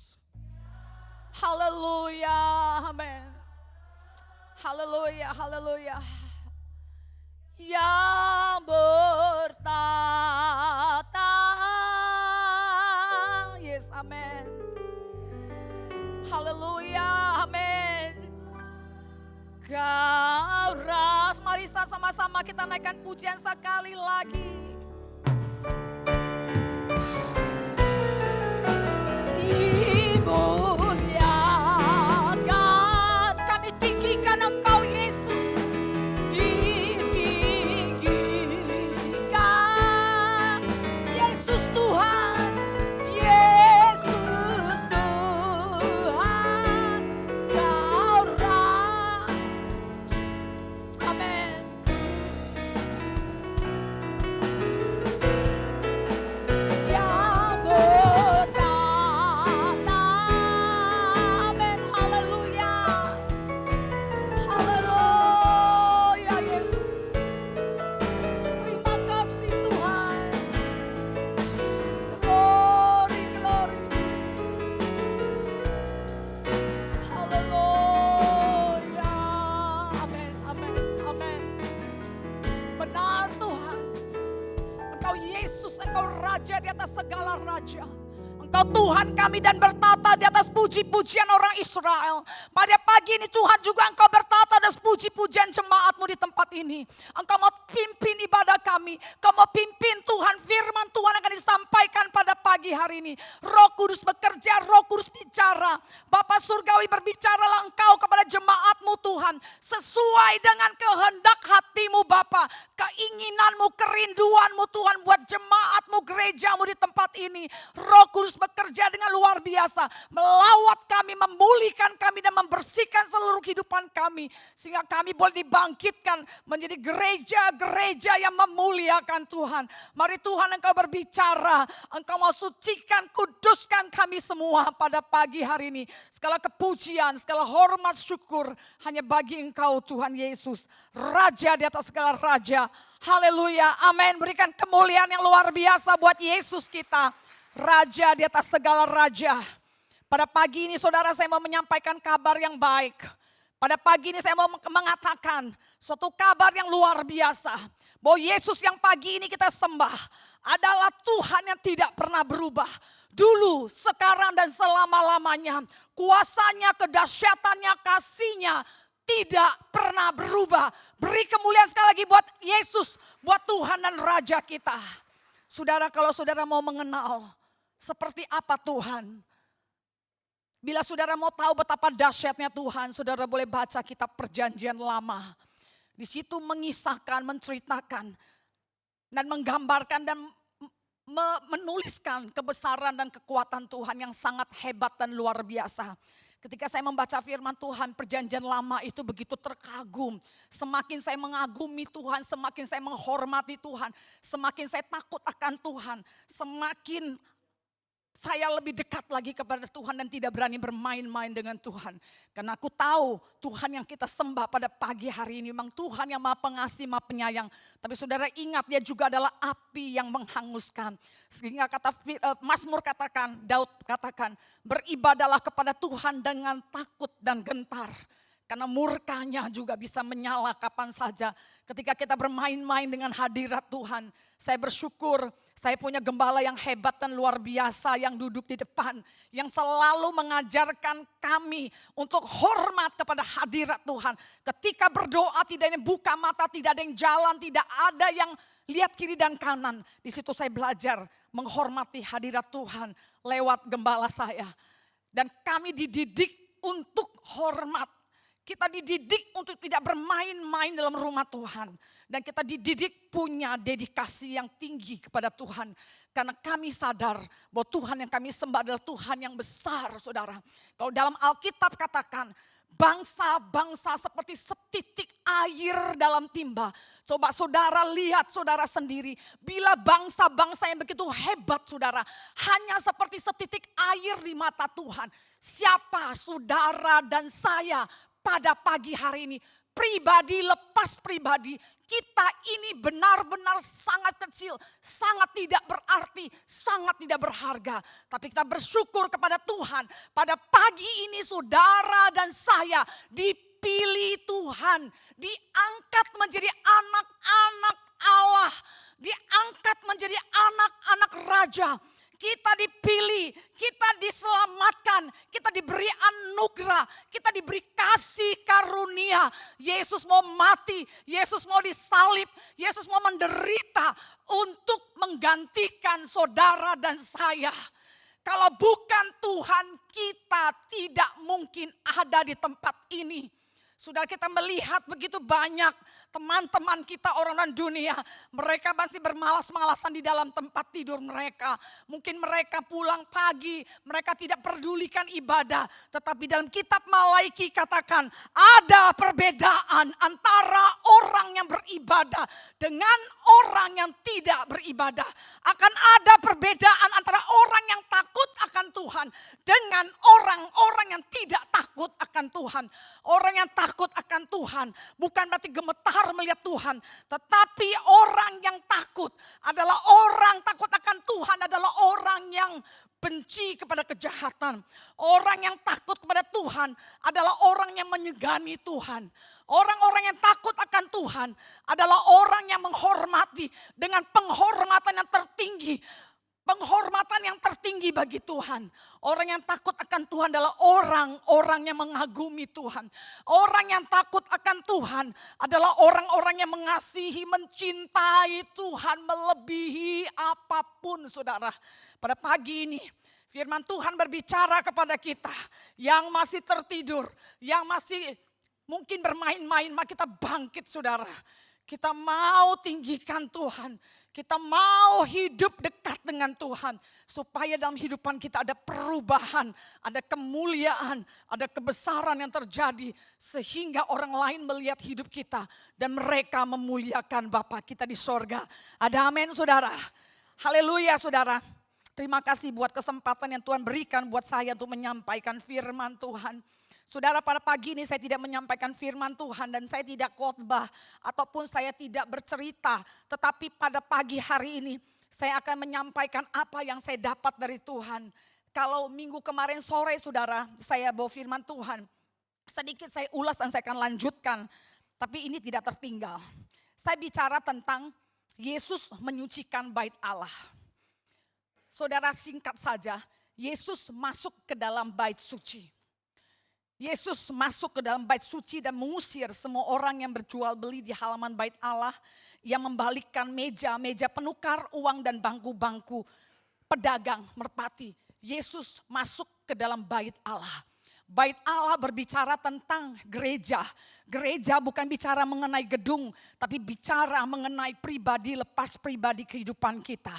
Haleluya, amin. Haleluya, haleluya. Yang bertata, yes, amin. Haleluya, amin. Kau ras, mari sama-sama kita naikkan pujian sekali lagi. Engkau Tuhan kami dan bertata di atas puji-pujian orang Israel. Pada pagi ini Tuhan juga Engkau bertata atas puji-pujian jemaat-Mu di tempat ini. Engkau mau pimpin ibadah kami. Engkau mau pimpin Tuhan, firman Tuhan akan disampaikan pada pagi hari ini. Roh Kudus bekerja, Roh Kudus bicara. Bapa Surgawi berbicaralah Engkau kepada jemaat-Mu Tuhan. Sesuai dengan kehendak hati-Mu Bapa. Keinginan-Mu, kerinduan-Mu Tuhan buat jemaat-Mu, gereja-Mu di tempat ini. Roh Kudus bekerja dengan luar biasa. Melawat kami, memulihkan kami dan membersihkan seluruh kehidupan kami. Sehingga kami boleh dibangkitkan menjadi gereja-gereja yang memuliakan Tuhan. Mari Tuhan Engkau berbicara. Engkau mau sucikan, kuduskan kami semua pada pagi hari ini. Segala kepujian, segala hormat, syukur hanya bagi Engkau Tuhan Yesus. Raja di atas segala raja. Haleluya, amin. Berikan kemuliaan yang luar biasa buat Yesus kita. Raja di atas segala raja. Pada pagi ini saudara saya mau menyampaikan kabar yang baik. Pada pagi ini saya mau mengatakan suatu kabar yang luar biasa. Bahwa Yesus yang pagi ini kita sembah adalah Tuhan yang tidak pernah berubah. Dulu, sekarang dan selama-lamanya. Kuasanya, kedahsyatannya, kasihnya tidak pernah berubah. Beri kemuliaan sekali lagi buat Yesus, buat Tuhan dan Raja kita. Saudara, kalau saudara mau mengenal seperti apa Tuhan. Bila saudara mau tahu betapa dahsyatnya Tuhan, saudara boleh baca kitab Perjanjian Lama. Di situ mengisahkan, menceritakan, dan menggambarkan dan menuliskan kebesaran dan kekuatan Tuhan yang sangat hebat dan luar biasa. Ketika saya membaca firman Tuhan, perjanjian lama itu begitu terkagum. Semakin saya mengagumi Tuhan, semakin saya menghormati Tuhan, semakin saya takut akan Tuhan, semakin saya lebih dekat lagi kepada Tuhan dan tidak berani bermain-main dengan Tuhan. Karena aku tahu Tuhan yang kita sembah pada pagi hari ini memang Tuhan yang Maha Pengasih, Maha Penyayang. Tapi saudara ingat, dia juga adalah api yang menghanguskan. Sehingga kata Mazmur katakan, Daud katakan, beribadalah kepada Tuhan dengan takut dan gentar. Karena murkanya juga bisa menyala kapan saja. Ketika kita bermain-main dengan hadirat Tuhan. Saya bersyukur saya punya gembala yang hebat dan luar biasa yang duduk di depan. Yang selalu mengajarkan kami untuk hormat kepada hadirat Tuhan. Ketika berdoa tidak ada yang buka mata, tidak ada yang jalan, tidak ada yang lihat kiri dan kanan. Di situ saya belajar menghormati hadirat Tuhan lewat gembala saya. Dan kami dididik untuk hormat. Kita dididik untuk tidak bermain-main dalam rumah Tuhan. Dan kita dididik punya dedikasi yang tinggi kepada Tuhan. Karena kami sadar bahwa Tuhan yang kami sembah adalah Tuhan yang besar, saudara. Kalau dalam Alkitab katakan, bangsa-bangsa seperti setitik air dalam timba. Coba saudara lihat saudara sendiri. Bila bangsa-bangsa yang begitu hebat saudara. Hanya seperti setitik air di mata Tuhan. Siapa saudara dan saya pada pagi hari ini, pribadi lepas pribadi, kita ini benar-benar sangat kecil, sangat tidak berarti, sangat tidak berharga. Tapi kita bersyukur kepada Tuhan, pada pagi ini saudara dan saya dipilih Tuhan, diangkat menjadi anak-anak Allah, diangkat menjadi anak-anak Raja. Kita dipilih, kita diselamatkan, kita diberi anugerah, kita diberi kasih karunia. Yesus mau mati, Yesus mau disalib, Yesus mau menderita untuk menggantikan saudara dan saya. Kalau bukan Tuhan, kita tidak mungkin ada di tempat ini. Sudah kita melihat begitu banyak teman-teman kita orang dunia. Mereka masih bermalas-malasan di dalam tempat tidur mereka. Mungkin mereka pulang pagi, mereka tidak pedulikan ibadah. Tetapi dalam kitab Malaiki katakan ada perbedaan antara orang yang beribadah dengan orang yang tidak beribadah. Akan ada perbedaan antara orang yang takut akan Tuhan dengan orang-orang yang tidak takut akan Tuhan. Orang yang takut akan Tuhan bukan berarti gemetar melihat Tuhan, tetapi orang yang takut adalah orang takut akan Tuhan adalah orang yang benci kepada kejahatan. Orang yang takut kepada Tuhan adalah orang yang menyegani Tuhan. Orang-orang yang takut akan Tuhan adalah orang yang menghormati dengan penghormatan yang tertinggi. Penghormatan yang tertinggi bagi Tuhan. Orang yang takut akan Tuhan adalah orang-orang yang mengagumi Tuhan. Orang yang takut akan Tuhan adalah orang-orang yang mengasihi, mencintai Tuhan melebihi apapun saudara. Pada pagi ini firman Tuhan berbicara kepada kita yang masih tertidur, yang masih mungkin bermain-main, maka kita bangkit saudara. Kita mau tinggikan Tuhan. Kita mau hidup dekat dengan Tuhan. Supaya dalam hidupan kita ada perubahan, ada kemuliaan, ada kebesaran yang terjadi. Sehingga orang lain melihat hidup kita. Dan mereka memuliakan Bapa kita di sorga. Ada amin saudara. Haleluya saudara. Terima kasih buat kesempatan yang Tuhan berikan buat saya untuk menyampaikan firman Tuhan. Saudara, pada pagi ini saya tidak menyampaikan firman Tuhan dan saya tidak khotbah ataupun saya tidak bercerita. Tetapi pada pagi hari ini saya akan menyampaikan apa yang saya dapat dari Tuhan. Kalau minggu kemarin sore saudara saya bawa firman Tuhan. Sedikit saya ulas dan saya akan lanjutkan. Tapi ini tidak tertinggal. Saya bicara tentang Yesus menyucikan bait Allah. Saudara singkat saja, Yesus masuk ke dalam bait suci. Yesus masuk ke dalam bait suci dan mengusir semua orang yang berjual beli di halaman bait Allah. Yang membalikkan meja-meja penukar uang dan bangku-bangku pedagang merpati. Yesus masuk ke dalam bait Allah. Bait Allah berbicara tentang gereja. Gereja bukan bicara mengenai gedung, tapi bicara mengenai pribadi lepas pribadi kehidupan kita.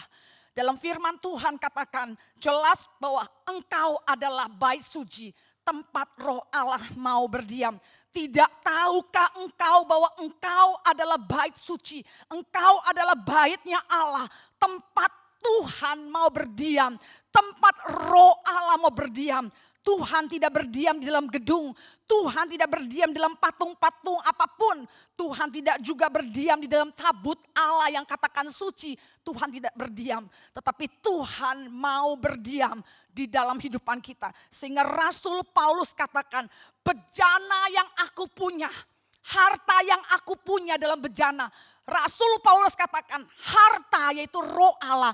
Dalam firman Tuhan katakan jelas bahwa engkau adalah bait suci. tempat roh Allah mau berdiam. Tidak tahukah engkau bahwa engkau adalah bait suci, engkau adalah baitnya Allah, tempat Tuhan mau berdiam, tempat roh Allah mau berdiam. Tuhan tidak berdiam di dalam gedung, Tuhan tidak berdiam di dalam patung-patung apapun. Tuhan tidak juga berdiam di dalam tabut Allah yang katakan suci. Tuhan tidak berdiam, tetapi Tuhan mau berdiam di dalam hidupan kita. Sehingga Rasul Paulus katakan, bejana yang aku punya, harta yang aku punya dalam bejana. Rasul Paulus katakan harta yaitu roh Allah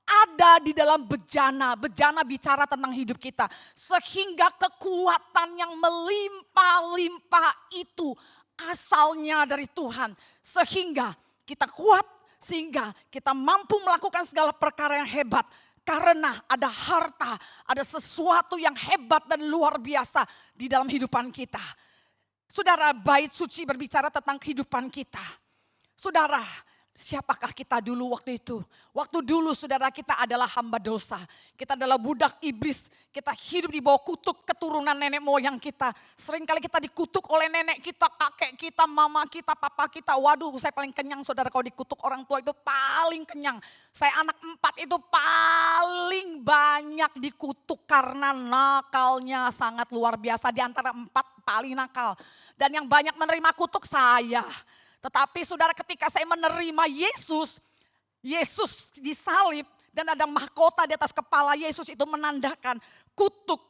ada di dalam bejana. Bejana bicara tentang hidup kita. Sehingga kekuatan yang melimpah-limpah itu asalnya dari Tuhan. Sehingga kita kuat, sehingga kita mampu melakukan segala perkara yang hebat. Karena ada harta, ada sesuatu yang hebat dan luar biasa di dalam hidupan kita. Saudara, bait suci berbicara tentang kehidupan kita. Saudara, siapakah kita dulu waktu itu? Waktu dulu saudara kita adalah hamba dosa. Kita adalah budak iblis. Kita hidup di bawah kutuk keturunan nenek moyang kita. Seringkali kita dikutuk oleh nenek kita, kakek kita, mama kita, papa kita. Waduh, saya paling kenyang saudara kalau dikutuk orang tua itu paling kenyang. Saya anak 4 itu paling banyak dikutuk karena nakalnya sangat luar biasa. Di antara 4 paling nakal. Dan yang banyak menerima kutuk saya. Tetapi saudara ketika saya menerima Yesus, Yesus disalib dan ada mahkota di atas kepala Yesus itu menandakan kutuk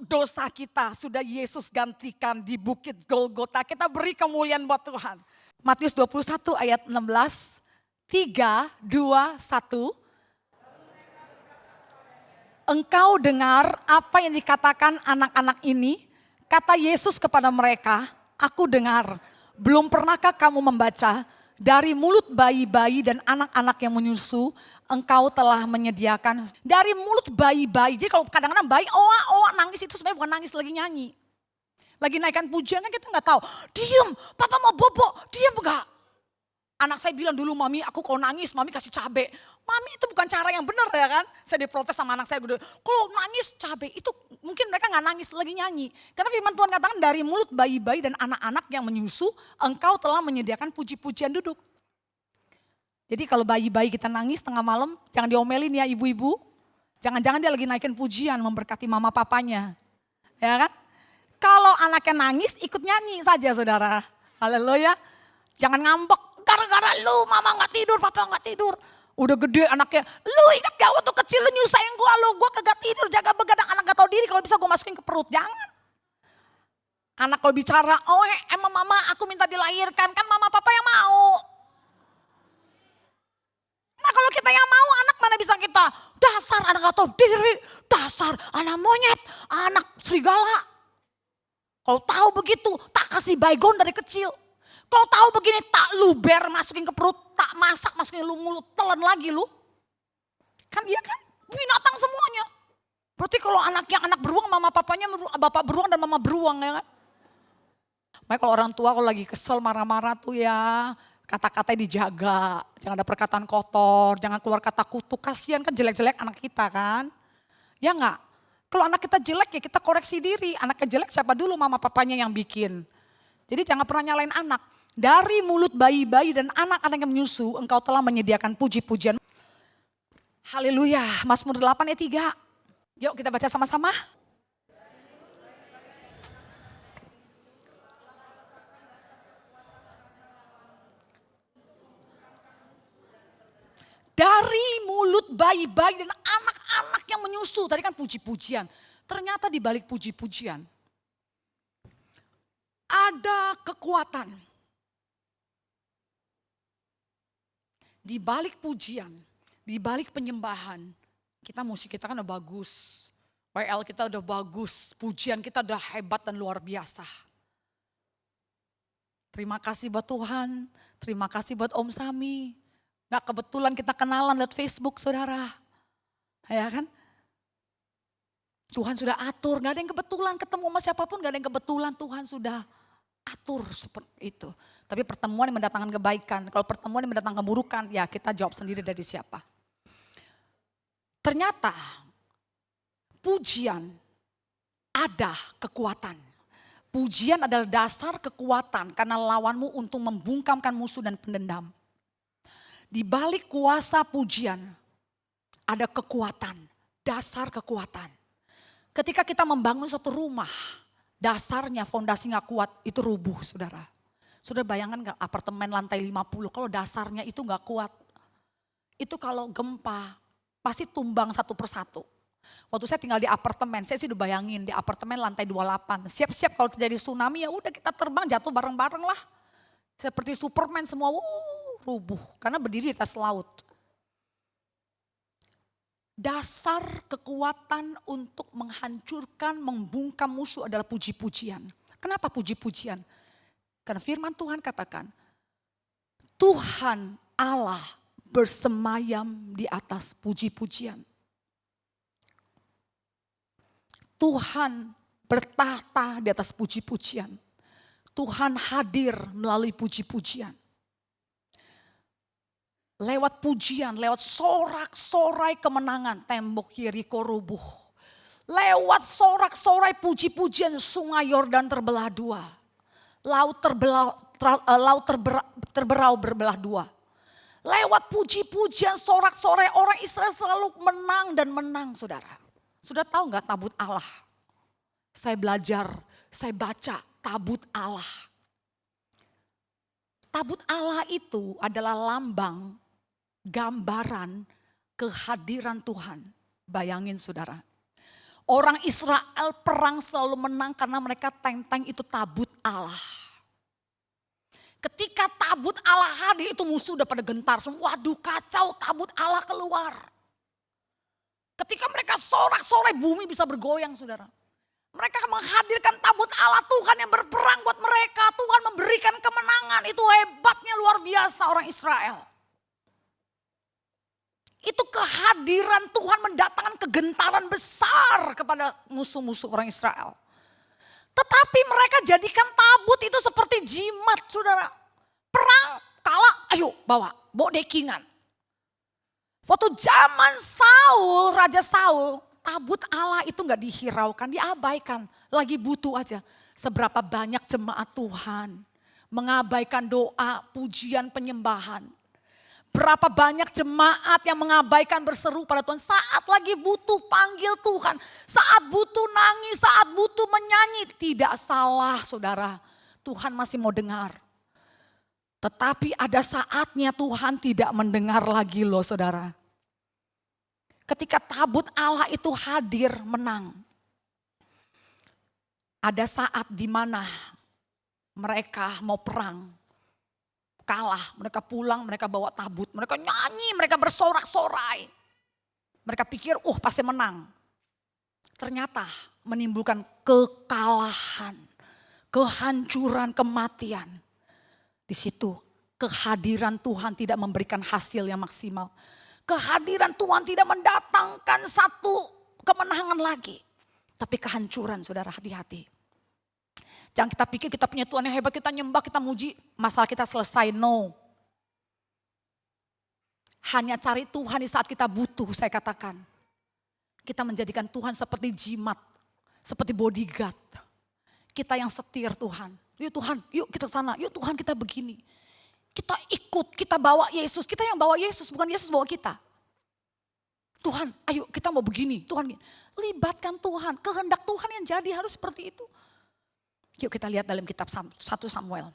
dosa kita sudah Yesus gantikan di bukit Golgota. Kita beri kemuliaan buat Tuhan. Matius 21 ayat 16, 3, 2, 1. Engkau dengar apa yang dikatakan anak-anak ini? Kata Yesus kepada mereka, aku dengar. Belum pernahkah kamu membaca, dari mulut bayi-bayi dan anak-anak yang menyusu, engkau telah menyediakan. Dari mulut bayi-bayi, jadi kalau kadang-kadang bayi oa nangis itu sebenarnya bukan nangis, lagi nyanyi. Lagi naikkan pujian kan kita nggak tahu. Diem, papa mau bobo, diem enggak. Anak saya bilang dulu, mami aku kalau nangis mami kasih cabai. Mami itu bukan cara yang benar ya kan. Saya diprotes sama anak saya, kalau nangis cabai itu mungkin mereka gak nangis, lagi nyanyi. Karena firman Tuhan katakan dari mulut bayi-bayi dan anak-anak yang menyusu, engkau telah menyediakan puji-pujian duduk. Jadi kalau bayi-bayi kita nangis tengah malam, jangan diomelin ya ibu-ibu. Jangan-jangan dia lagi naikin pujian, memberkati mama papanya. Ya kan? Kalau anaknya nangis, ikut nyanyi saja saudara. Haleluya. Jangan ngambek. Gara-gara lu mama gak tidur, papa gak tidur. Udah gede anaknya, lu ingat gak waktu kecil lu nyusahin gua kagak tidur, jaga begadang, anak gak tahu diri, kalau bisa gua masukin ke perut, jangan. Anak kalau bicara, emang mama aku minta dilahirkan, kan mama papa yang mau. Nah kalau kita yang mau, anak mana bisa kita, dasar anak gak tahu diri, dasar anak monyet, anak serigala. Kalau tahu begitu, tak kasih baygon dari kecil. Kalau tahu begini tak luber masukin ke perut, tak masak masukin lu mulut, telan lagi lu. Kan iya kan? Binatang semuanya. Berarti kalau anaknya anak beruang, mama papanya bapak beruang dan mama beruang ya kan. Makanya kalau orang tua kalau lagi kesel marah-marah tuh ya, kata-katanya dijaga. Jangan ada perkataan kotor, jangan keluar kata kutuk, kasihan kan jelek-jelek anak kita kan. Ya enggak? Kalau anak kita jelek ya kita koreksi diri, anaknya jelek siapa dulu mama papanya yang bikin. Jadi jangan pernah nyalain anak. Dari mulut bayi-bayi dan anak-anak yang menyusu, engkau telah menyediakan puji-pujian. Haleluya, Mazmur 8 ayat 3. Yuk kita baca sama-sama. Dari mulut bayi-bayi dan anak-anak yang menyusu. Tadi kan puji-pujian. Ternyata di balik puji-pujian ada kekuatan. Di balik pujian, di balik penyembahan, musik kita kan udah bagus. WL kita udah bagus, pujian kita udah hebat dan luar biasa. Terima kasih buat Tuhan, terima kasih buat Om Sami. Gak kebetulan kita kenalan lewat Facebook saudara. Ya kan? Tuhan sudah atur, gak ada yang kebetulan ketemu sama siapapun, gak ada yang kebetulan, Tuhan sudah atur seperti itu. Tapi pertemuan yang mendatangkan kebaikan, kalau pertemuan yang mendatangkan keburukan, ya kita jawab sendiri dari siapa. Ternyata pujian ada kekuatan. Pujian adalah dasar kekuatan karena lawanmu untuk membungkamkan musuh dan pendendam. Di balik kuasa pujian ada kekuatan, dasar kekuatan. Ketika kita membangun satu rumah, dasarnya fondasi gak kuat, itu rubuh saudara. Saudara bayangkan gak apartemen lantai 50, kalau dasarnya itu gak kuat. Itu kalau gempa, pasti tumbang satu persatu. Waktu saya tinggal di apartemen, saya sih udah bayangin di apartemen lantai 28. Siap-siap kalau terjadi tsunami ya udah kita terbang jatuh bareng-bareng lah. Seperti Superman semua rubuh karena berdiri di atas laut. Dasar kekuatan untuk menghancurkan, membungkam musuh adalah puji-pujian. Kenapa puji-pujian? Karena firman Tuhan katakan, Tuhan Allah bersemayam di atas puji-pujian. Tuhan bertahta di atas puji-pujian. Tuhan hadir melalui puji-pujian. Lewat pujian, lewat sorak-sorai kemenangan, tembok Yeriko rubuh. Lewat sorak-sorai puji-pujian, sungai Yordan terbelah dua. Laut terberau berbelah dua. Lewat puji-pujian, sorak-sorai, orang Israel selalu menang dan menang, saudara. Sudah tahu nggak tabut Allah? Saya belajar, saya baca tabut Allah. Tabut Allah itu adalah lambang, gambaran kehadiran Tuhan. Bayangin saudara. Orang Israel perang selalu menang karena mereka tenteng itu tabut Allah. Ketika tabut Allah hadir itu musuh udah pada gentar. Waduh kacau tabut Allah keluar. Ketika mereka sorak-sorai bumi bisa bergoyang saudara. Mereka menghadirkan tabut Allah Tuhan yang berperang buat mereka. Tuhan memberikan kemenangan. Itu hebatnya luar biasa orang Israel. Itu kehadiran Tuhan mendatangkan kegentaran besar kepada musuh-musuh orang Israel. Tetapi mereka jadikan tabut itu seperti jimat saudara. Perang kalah, ayo bawa dekingan. Waktu zaman Saul, Raja Saul, tabut Allah itu gak dihiraukan, diabaikan. Lagi butuh aja. Seberapa banyak jemaat Tuhan mengabaikan doa, pujian, penyembahan. Berapa banyak jemaat yang mengabaikan berseru pada Tuhan saat lagi butuh panggil Tuhan. Saat butuh nangis, saat butuh menyanyi. Tidak salah saudara, Tuhan masih mau dengar. Tetapi ada saatnya Tuhan tidak mendengar lagi loh saudara. Ketika tabut Allah itu hadir menang. Ada saat di mana mereka mau perang. Kalah, mereka pulang, mereka bawa tabut, mereka nyanyi, mereka bersorak-sorai. Mereka pikir, pasti menang. Ternyata menimbulkan kekalahan, kehancuran, kematian. Di situ kehadiran Tuhan tidak memberikan hasil yang maksimal. Kehadiran Tuhan tidak mendatangkan satu kemenangan lagi. Tapi kehancuran saudara, hati-hati. Jangan kita pikir kita punya Tuhan yang hebat, kita nyembah, kita muji, masalah kita selesai. No. Hanya cari Tuhan di saat kita butuh, saya katakan. Kita menjadikan Tuhan seperti jimat, seperti bodyguard. Kita yang setir Tuhan. Yuk Tuhan, yuk kita sana, yuk Tuhan kita begini. Kita ikut, kita bawa Yesus, kita yang bawa Yesus, bukan Yesus bawa kita. Tuhan, ayo kita mau begini, Tuhan. Libatkan Tuhan, kehendak Tuhan yang jadi harus seperti itu. Yuk kita lihat dalam kitab 1 Samuel.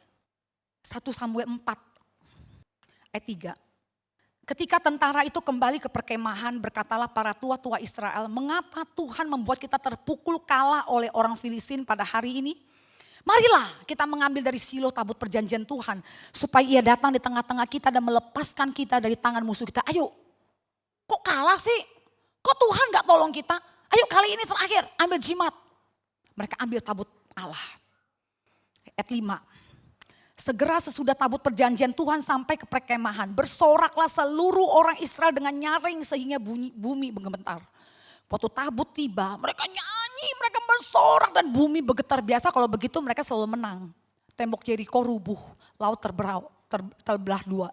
1 Samuel 4 ayat 3. Ketika tentara itu kembali ke perkemahan, berkatalah para tua-tua Israel, mengapa Tuhan membuat kita terpukul kalah oleh orang Filistin pada hari ini? Marilah kita mengambil dari Silo tabut perjanjian Tuhan, supaya ia datang di tengah-tengah kita dan melepaskan kita dari tangan musuh kita. Ayo, kok kalah sih? Kok Tuhan gak tolong kita? Ayo kali ini terakhir, ambil jimat. Mereka ambil tabut Allah. Ayat 5. Segera sesudah tabut perjanjian Tuhan sampai ke perkemahan, bersoraklah seluruh orang Israel dengan nyaring sehingga bumi bergemetar. Waktu tabut tiba, mereka nyanyi, mereka bersorak dan bumi bergetar. Biasa kalau begitu mereka selalu menang. Tembok Yeriko rubuh, laut terbelah dua.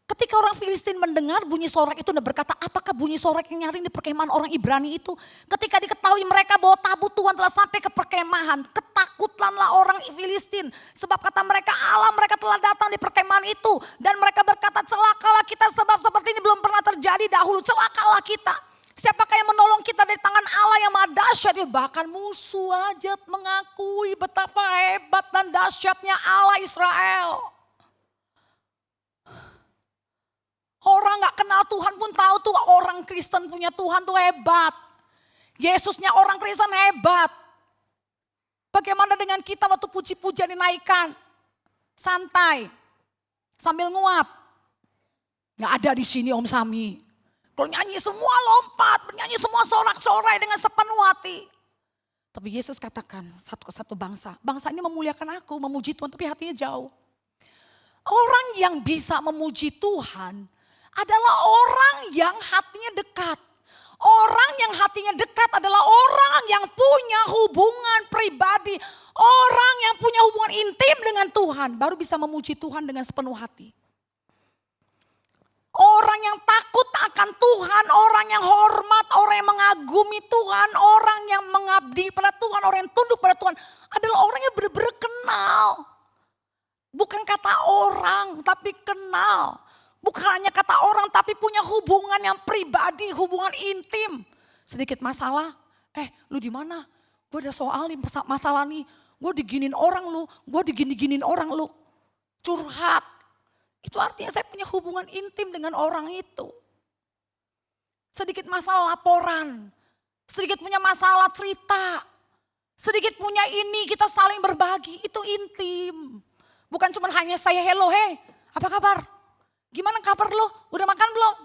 Ketika orang Filistin mendengar bunyi sorak itu dan berkata, apakah bunyi sorak yang nyaring di perkemahan orang Ibrani itu? Ketika diketahui mereka bawa tabut telah sampai ke perkemahan, ketakutlanlah orang Filistin. Sebab kata mereka, Allah mereka telah datang di perkemahan itu. Dan mereka berkata, celakalah kita sebab seperti ini belum pernah terjadi dahulu. Celakalah kita. Siapakah yang menolong kita dari tangan Allah yang maha dahsyat? Bahkan musuh aja mengakui betapa hebat dan dahsyatnya Allah Israel. Orang gak kenal Tuhan pun tahu tuh orang Kristen punya Tuhan tuh hebat. Yesusnya orang Kristen hebat. Bagaimana dengan kita waktu puji-pujian dinaikkan? Santai. Sambil nguap. Gak ada di sini Om Sami. Kalau nyanyi semua lompat, nyanyi semua sorak-sorai dengan sepenuh hati. Tapi Yesus katakan satu bangsa. Bangsa ini memuliakan aku, memuji Tuhan tapi hatinya jauh. Orang yang bisa memuji Tuhan adalah orang yang hatinya dekat. Orang yang hatinya dekat adalah orang yang punya hubungan pribadi. Orang yang punya hubungan intim dengan Tuhan baru bisa memuji Tuhan dengan sepenuh hati. Orang yang takut akan Tuhan, orang yang hormat, orang yang mengagumi Tuhan, orang yang mengabdi pada Tuhan, orang yang tunduk pada Tuhan adalah orang yang benar-benar kenal. Bukan kata orang, tapi kenal. Bukan hanya kata orang, tapi punya hubungan yang pribadi, hubungan intim. Sedikit masalah, lu di mana? Gue ada soal nih, masalah nih. Gue diginin orang lu, gue digini-ginin orang lu. Curhat. Itu artinya saya punya hubungan intim dengan orang itu. Sedikit masalah laporan, sedikit punya masalah cerita, sedikit punya ini kita saling berbagi, itu intim. Bukan cuma hanya saya hello, apa kabar? Gimana kabar lo? Udah makan belum?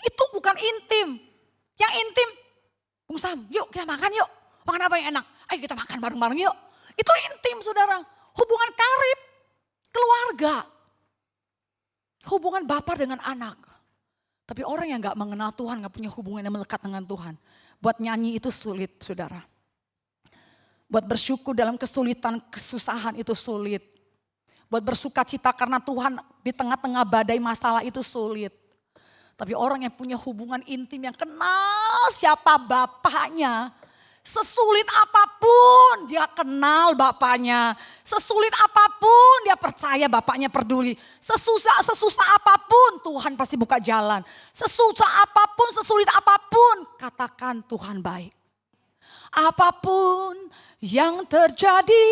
Itu bukan intim. Yang intim, Bung Sam, yuk kita makan yuk. Makan apa yang enak? Ayo kita makan bareng-bareng yuk. Itu intim saudara, hubungan karib, keluarga. Hubungan bapak dengan anak. Tapi orang yang gak mengenal Tuhan, gak punya hubungan yang melekat dengan Tuhan. Buat nyanyi itu sulit saudara. Buat bersyukur dalam kesulitan, kesusahan itu sulit. Buat bersuka cita karena Tuhan di tengah-tengah badai masalah itu sulit. Tapi orang yang punya hubungan intim yang kenal siapa bapaknya. Sesulit apapun dia kenal bapaknya. Sesulit apapun dia percaya bapaknya peduli. Sesusah apapun Tuhan pasti buka jalan. Sesusah apapun, sesulit apapun katakan Tuhan baik. Apapun yang terjadi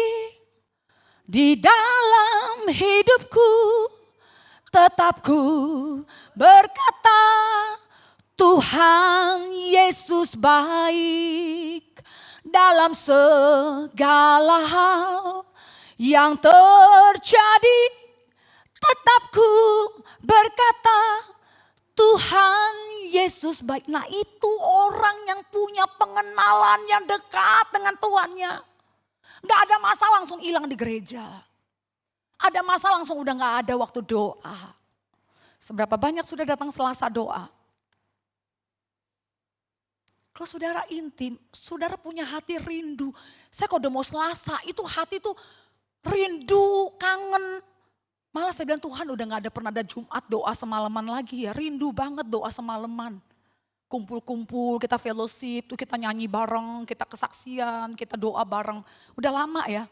di dalam hidupku, tetap ku berkata Tuhan Yesus baik. Dalam segala hal yang terjadi, tetap ku berkata Tuhan Yesus baik. Nah itu orang yang punya pengenalan yang dekat dengan Tuhannya. Gak ada masalah langsung hilang di gereja. Ada masalah langsung udah gak ada waktu doa. Seberapa banyak sudah datang Selasa doa. Kalau saudara intim, saudara punya hati rindu. Saya kalau udah mau Selasa, itu hati tuh rindu, kangen. Malah saya bilang Tuhan udah gak ada pernah ada Jumat doa semalaman lagi ya. Rindu banget doa semalaman. Kumpul-kumpul, kita fellowship, tuh kita nyanyi bareng, kita kesaksian, kita doa bareng. Udah lama ya.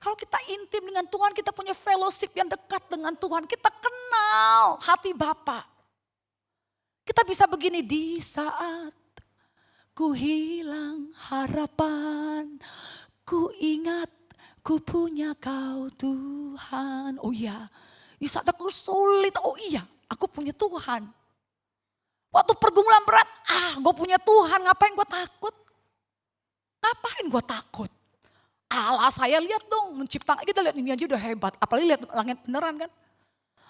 Kalau kita intim dengan Tuhan, kita punya fellowship yang dekat dengan Tuhan. Kita kenal hati Bapa. Kita bisa begini, di saat ku hilang harapan, ku ingat ku punya Kau Tuhan. Oh iya, di saat aku sulit, oh iya aku punya Tuhan. Waktu pergumulan berat, gue punya Tuhan, ngapain gue takut? Ngapain gue takut? Allah saya lihat dong, menciptakan, kita lihat ini aja udah hebat. Apalagi lihat langit beneran kan.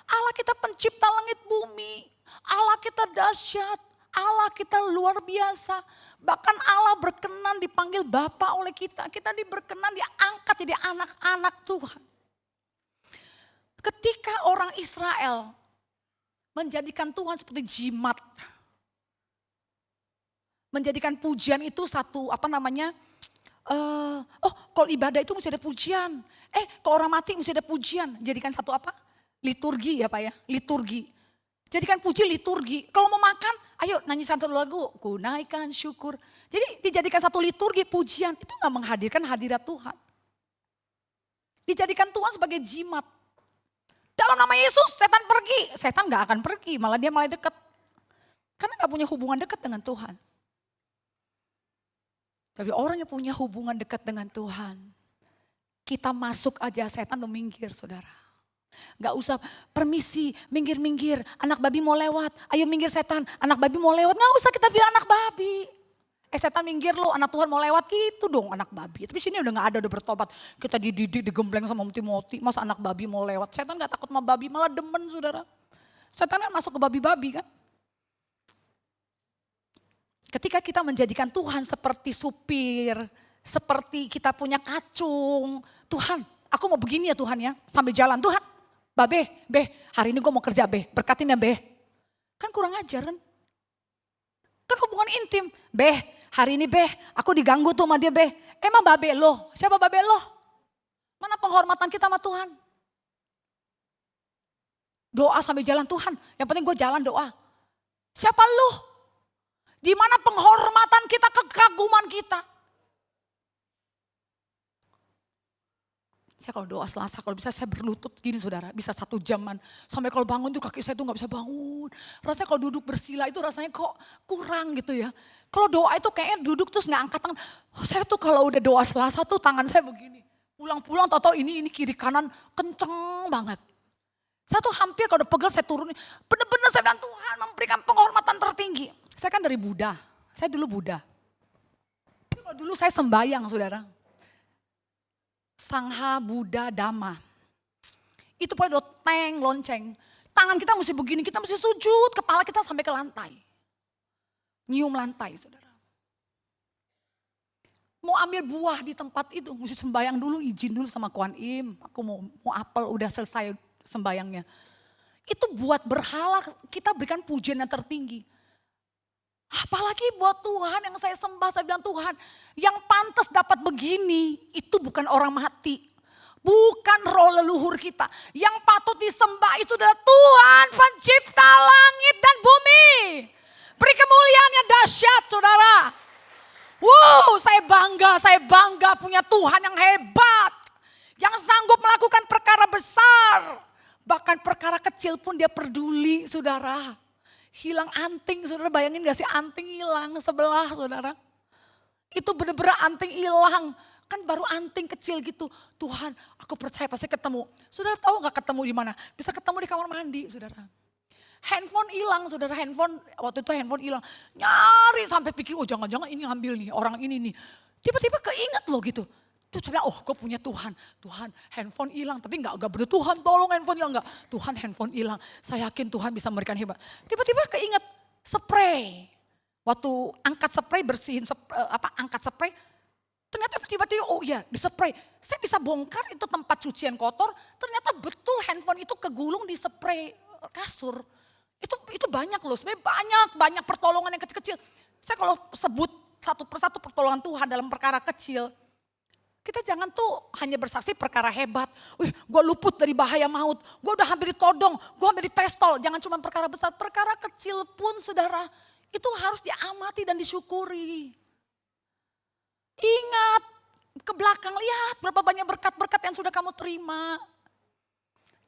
Allah kita pencipta langit bumi. Allah kita dahsyat, Allah kita luar biasa. Bahkan Allah berkenan dipanggil Bapa oleh kita. Kita berkenan diangkat jadi anak-anak Tuhan. Ketika orang Israel menjadikan Tuhan seperti jimat. Menjadikan pujian itu satu kalau ibadah itu mesti ada pujian. Kalau orang mati mesti ada pujian. Jadikan satu apa? Liturgi ya Pak ya, liturgi. Jadikan puji liturgi. Kalau mau makan, Ayo nyanyi satu lagu, ku naikkan syukur. Jadi dijadikan satu liturgi pujian, itu gak menghadirkan hadirat Tuhan. Dijadikan Tuhan sebagai jimat. Dalam nama Yesus setan pergi, setan gak akan pergi, malah dia malah dekat. Karena gak punya hubungan dekat dengan Tuhan. Tapi orang yang punya hubungan dekat dengan Tuhan, kita masuk aja setan udah minggir saudara. Gak usah permisi, minggir-minggir, anak babi mau lewat, ayo minggir setan, anak babi mau lewat, gak usah kita bilang anak babi. Setan minggir lo, anak Tuhan mau lewat gitu dong anak babi. Tapi sini udah gak ada, udah bertobat. Kita dididik, digembleng sama Timoti, masa anak babi mau lewat. Setan gak takut sama babi, malah demen saudara. Setan kan masuk ke babi-babi kan. Ketika kita menjadikan Tuhan seperti supir, seperti kita punya kacung. Tuhan, aku mau begini ya Tuhan ya, sambil jalan. Tuhan, Be, hari ini gue mau kerja Be, berkatin ya Be. Kan kurang ajar kan. Kan hubungan intim. Be, hari ini Be, aku diganggu tuh sama dia Be. Emang Babe lo, siapa Babe lo? Mana penghormatan kita sama Tuhan? Doa sambil jalan Tuhan, yang penting gue jalan doa. Siapa lo? Di mana penghormatan kita, kekaguman kita? Saya kalau doa Selasa, kalau bisa saya berlutut gini saudara, bisa 1 jaman. Sampai kalau bangun tuh kaki saya tuh gak bisa bangun. Rasanya kalau duduk bersila itu rasanya kok kurang gitu ya. Kalau doa itu kayaknya duduk terus gak angkat tangan. Saya tuh kalau udah doa Selasa tuh tangan saya begini. Pulang-pulang tau-tau ini kiri kanan kenceng banget. Saya tuh hampir kalau udah pegel saya turunin. Bener-bener saya bilang Tuhan memberikan penghormatan tertinggi. Saya kan dari Buddha, saya dulu Buddha. Kalau dulu saya sembayang saudara. Sangha Buddha Dhamma. Itu pada loteng, lonceng. Tangan kita mesti begini, kita mesti sujud, kepala kita sampai ke lantai. Nyium lantai saudara. Mau ambil buah di tempat itu, mesti sembayang dulu, izin dulu sama Kuan Im. Aku mau apel, udah selesai sembayangnya. Itu buat berhala, kita berikan pujian yang tertinggi. Apalagi buat Tuhan yang saya sembah, saya bilang Tuhan yang pantas dapat begini itu bukan orang mati. Bukan roh leluhur kita. Yang patut disembah itu adalah Tuhan pencipta langit dan bumi. Beri kemuliaan yang dahsyat saudara. Wow, saya bangga punya Tuhan yang hebat. Yang sanggup melakukan perkara besar. Bahkan perkara kecil pun dia peduli saudara. Hilang anting, saudara bayangin gak sih anting hilang sebelah saudara. Itu bener-bener anting hilang. Kan baru anting kecil gitu. Tuhan aku percaya pasti ketemu. Saudara tahu gak ketemu di mana? Bisa ketemu di kamar mandi saudara. Handphone hilang saudara, waktu itu handphone hilang. Nyari sampai pikir oh jangan-jangan ini ngambil nih orang ini nih. Tiba-tiba keinget loh gitu. Tuh saya bilang, oh gue punya Tuhan. Tuhan handphone hilang, tapi gak bener Tuhan tolong handphone hilang. Enggak, Tuhan handphone hilang. Saya yakin Tuhan bisa memberikan hebat. Tiba-tiba keinget spray. Waktu angkat spray, bersihin angkat spray. Ternyata tiba-tiba oh iya di spray. Saya bisa bongkar itu tempat cucian kotor. Ternyata betul handphone itu kegulung di spray kasur. Itu banyak loh, sebenarnya banyak pertolongan yang kecil-kecil. Saya kalau sebut satu persatu pertolongan Tuhan dalam perkara kecil. Kita jangan tuh hanya bersaksi perkara hebat. Wih, gue luput dari bahaya maut. Gue udah hampir ditodong, gue hampir dipestol. Jangan cuma perkara besar, perkara kecil pun saudara. Itu harus diamati dan disyukuri. Ingat, ke belakang lihat berapa banyak berkat-berkat yang sudah kamu terima.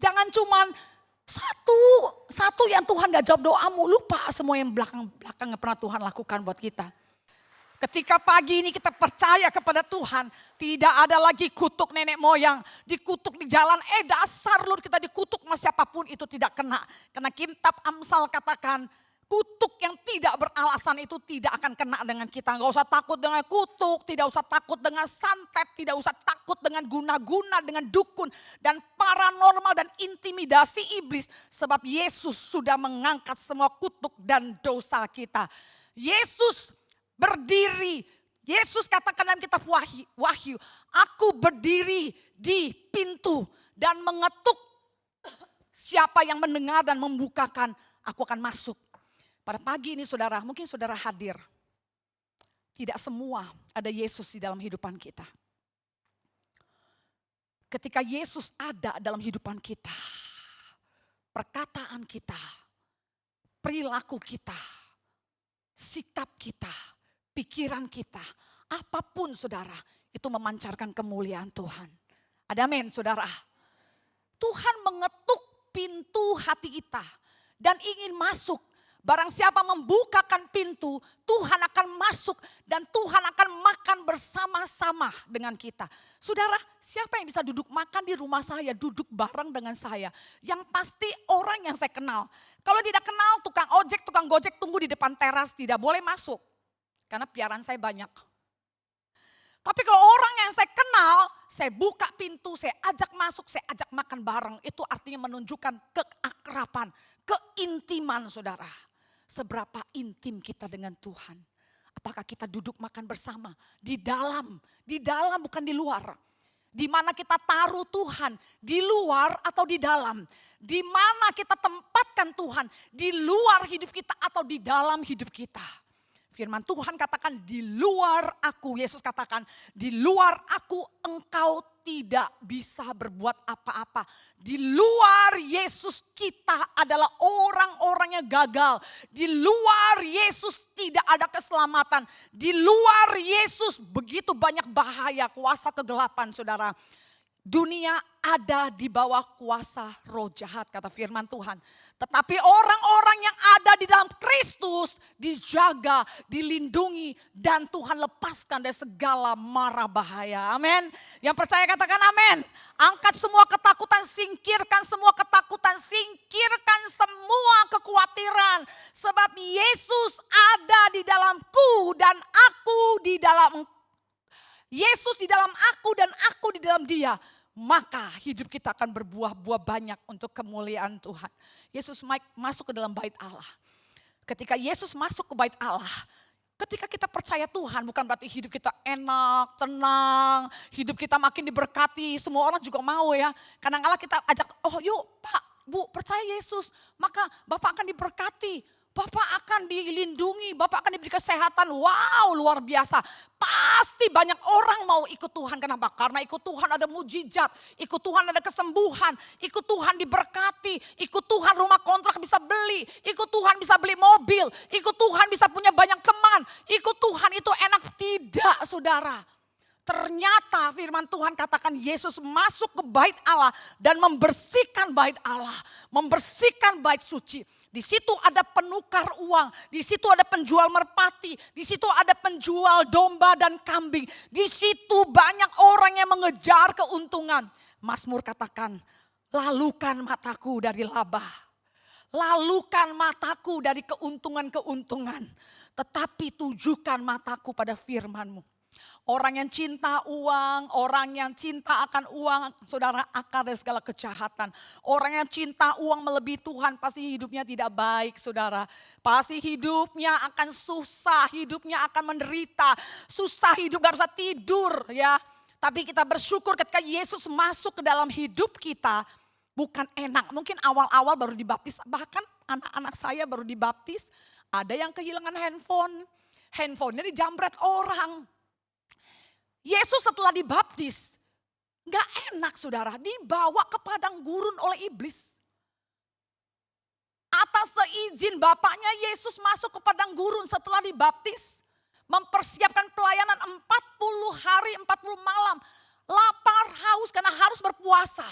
Jangan cuma satu yang Tuhan gak jawab doamu. Lupa semua yang belakang yang pernah Tuhan lakukan buat kita. Ketika pagi ini kita percaya kepada Tuhan, tidak ada lagi kutuk nenek moyang, dikutuk di jalan, dasar lu kita dikutuk sama siapapun itu tidak kena. Karena kitab Amsal katakan, kutuk yang tidak beralasan itu tidak akan kena dengan kita. Gak usah takut dengan kutuk, tidak usah takut dengan santet, tidak usah takut dengan guna-guna, dengan dukun, dan paranormal dan intimidasi iblis. Sebab Yesus sudah mengangkat semua kutuk dan dosa kita. Yesus berdiri, Yesus katakan dalam kitab Wahyu, aku berdiri di pintu dan mengetuk. Siapa yang mendengar dan membukakan, aku akan masuk. Pada pagi ini saudara, mungkin saudara hadir. Tidak semua ada Yesus di dalam kehidupan kita. Ketika Yesus ada dalam kehidupan kita, perkataan kita, perilaku kita, sikap kita, pikiran kita, apapun saudara, itu memancarkan kemuliaan Tuhan. Ada amin saudara. Tuhan mengetuk pintu hati kita dan ingin masuk. Barang siapa membukakan pintu, Tuhan akan masuk dan Tuhan akan makan bersama-sama dengan kita. Saudara, siapa yang bisa duduk makan di rumah saya, duduk bareng dengan saya? Yang pasti orang yang saya kenal. Kalau tidak kenal, tukang ojek, tukang gojek tunggu di depan teras, tidak boleh masuk. Karena piaraan saya banyak. Tapi kalau orang yang saya kenal, saya buka pintu, saya ajak masuk, saya ajak makan bareng. Itu artinya menunjukkan keakraban, keintiman saudara. Seberapa intim kita dengan Tuhan. Apakah kita duduk makan bersama? Di dalam bukan di luar. Di mana kita taruh Tuhan, di luar atau di dalam. Di mana kita tempatkan Tuhan, di luar hidup kita atau di dalam hidup kita. Firman Tuhan katakan di luar aku, Yesus katakan di luar aku engkau tidak bisa berbuat apa-apa. Di luar Yesus kita adalah orang-orang yang gagal. Di luar Yesus tidak ada keselamatan. Di luar Yesus begitu banyak bahaya, kuasa kegelapan saudara. Dunia ada di bawah kuasa roh jahat kata firman Tuhan. Tetapi orang-orang yang ada di dalam Kristus dijaga, dilindungi dan Tuhan lepaskan dari segala mara bahaya. Amin. Yang percaya katakan amin. Angkat semua ketakutan, singkirkan semua ketakutan, singkirkan semua kekhawatiran. Sebab Yesus ada di dalamku dan aku di dalam Yesus di dalam aku dan aku di dalam dia. Maka hidup kita akan berbuah-buah banyak untuk kemuliaan Tuhan. Yesus masuk ke dalam bait Allah. Ketika Yesus masuk ke bait Allah, ketika kita percaya Tuhan bukan berarti hidup kita enak, tenang, hidup kita makin diberkati. Semua orang juga mau ya. Kadang-kadang kita ajak, oh yuk Pak, Bu percaya Yesus, maka Bapak akan diberkati. Bapak akan dilindungi, Bapak akan diberi kesehatan. Wow, luar biasa. Pasti banyak orang mau ikut Tuhan. Kenapa? Karena ikut Tuhan ada mujizat, ikut Tuhan ada kesembuhan, ikut Tuhan diberkati, ikut Tuhan rumah kontrak bisa beli, ikut Tuhan bisa beli mobil, ikut Tuhan bisa punya banyak teman, ikut Tuhan itu enak. Tidak saudara. Ternyata firman Tuhan katakan Yesus masuk ke bait Allah dan membersihkan bait Allah, membersihkan bait suci. Di situ ada penukar uang, di situ ada penjual merpati, di situ ada penjual domba dan kambing. Di situ banyak orang yang mengejar keuntungan. Mazmur katakan, lalukan mataku dari laba, lalukan mataku dari keuntungan-keuntungan. Tetapi tujukan mataku pada firman-Mu. Orang yang cinta uang, orang yang cinta akan uang, saudara, akar dari segala kejahatan. Orang yang cinta uang melebihi Tuhan pasti hidupnya tidak baik, saudara. Pasti hidupnya akan susah, hidupnya akan menderita. Susah hidup, gak bisa tidur ya. Tapi kita bersyukur ketika Yesus masuk ke dalam hidup kita, bukan enak. Mungkin awal-awal baru dibaptis, bahkan anak-anak saya baru dibaptis. Ada yang kehilangan handphone, handphonenya dijamret orang. Yesus setelah dibaptis, gak enak saudara, dibawa ke padang gurun oleh iblis. Atas seizin bapaknya Yesus masuk ke padang gurun setelah dibaptis. Mempersiapkan pelayanan 40 hari 40 malam. Lapar, haus karena harus berpuasa.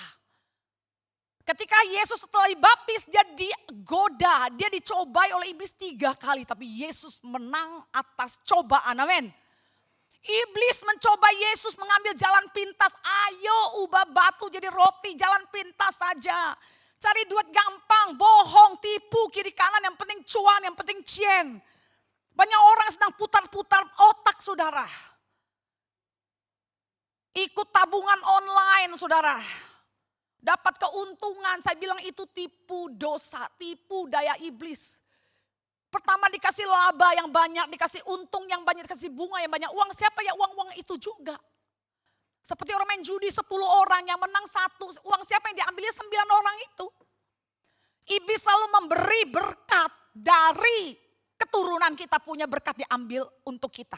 Ketika Yesus setelah dibaptis dia digoda, dia dicobai oleh iblis 3 kali. Tapi Yesus menang atas cobaan, amin. Iblis mencoba Yesus mengambil jalan pintas. Ayo ubah batu jadi roti, jalan pintas saja. Cari duit gampang, bohong, tipu kiri kanan, yang penting cuan, yang penting cien. Banyak orang sedang putar-putar otak saudara. Ikut tabungan online saudara. Dapat keuntungan, saya bilang itu tipu dosa, tipu daya iblis. Pertama dikasih laba yang banyak, dikasih untung yang banyak, dikasih bunga yang banyak. Uang siapa ya? Uang-uang itu juga. Seperti orang main judi 10 orang yang menang 1. Uang siapa yang diambilnya 9 orang itu. Iblis selalu memberi berkat dari keturunan kita punya berkat diambil untuk kita.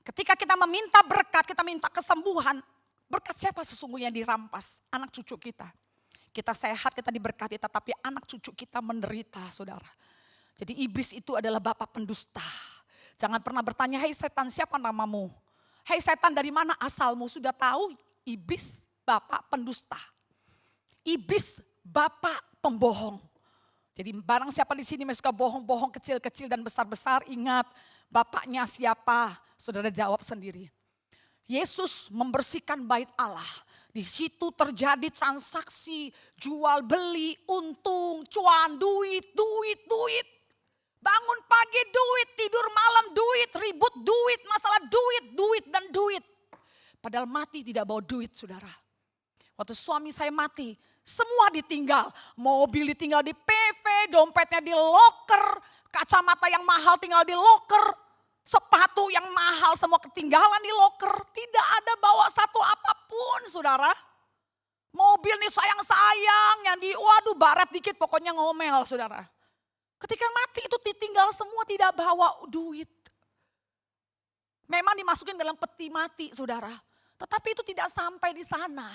Ketika kita meminta berkat, kita minta kesembuhan. Berkat siapa sesungguhnya dirampas? Anak cucu kita. Kita sehat, kita diberkati, tetapi anak cucu kita menderita saudara. Jadi iblis itu adalah bapak pendusta. Jangan pernah bertanya, "Hei setan, siapa namamu? Hei setan, dari mana asalmu?" Sudah tahu iblis bapak pendusta. Iblis bapak pembohong. Jadi barang siapa di sini yang suka bohong-bohong kecil-kecil dan besar-besar, ingat bapaknya siapa? Saudara jawab sendiri. Yesus membersihkan bait Allah. Di situ terjadi transaksi jual beli, untung, cuan, duit. Bangun pagi duit, tidur malam duit, ribut duit, masalah duit dan duit. Padahal mati tidak bawa duit, saudara. Waktu suami saya mati, semua ditinggal. Mobil ditinggal di PV, dompetnya di loker, kacamata yang mahal tinggal di loker, sepatu yang mahal semua ketinggalan di loker. Tidak ada bawa satu apapun, saudara. Mobil nih sayang-sayang, yang di waduh baret dikit pokoknya ngomel, saudara. Ketika mati itu ditinggal semua, tidak bawa duit. Memang dimasukin dalam peti mati, saudara. Tetapi itu tidak sampai di sana.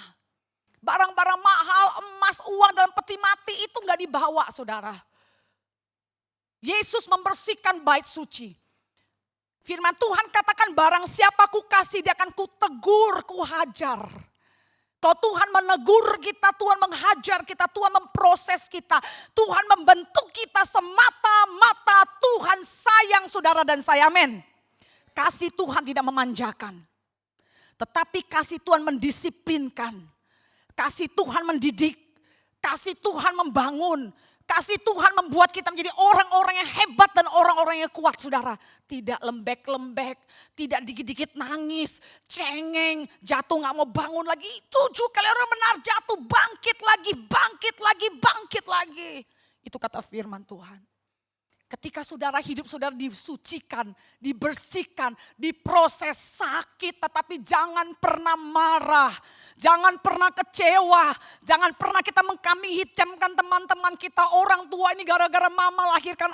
Barang-barang mahal, emas, uang dalam peti mati itu nggak dibawa, saudara. Yesus membersihkan bait suci. Firman Tuhan katakan, barang siapa ku kasih dia akan ku tegur, ku hajar. Kalau Tuhan menegur kita, Tuhan menghajar kita, Tuhan memproses kita, Tuhan membentuk kita semata-mata Tuhan sayang saudara dan saya, amin. Kasih Tuhan tidak memanjakan, tetapi kasih Tuhan mendisiplinkan, kasih Tuhan mendidik, kasih Tuhan membangun, kasih Tuhan membuat kita menjadi orang-orang yang hebat dan orang-orang yang kuat, saudara. Tidak lembek-lembek, tidak dikit-dikit nangis, cengeng, jatuh gak mau bangun lagi. 7 kali orang benar jatuh, bangkit lagi. Itu kata firman Tuhan. Ketika saudara hidup, saudara disucikan, dibersihkan, diproses, sakit, tetapi jangan pernah marah, jangan pernah kecewa, jangan pernah kita mengkambing hitamkan teman-teman kita, orang tua ini gara-gara mama lahirkan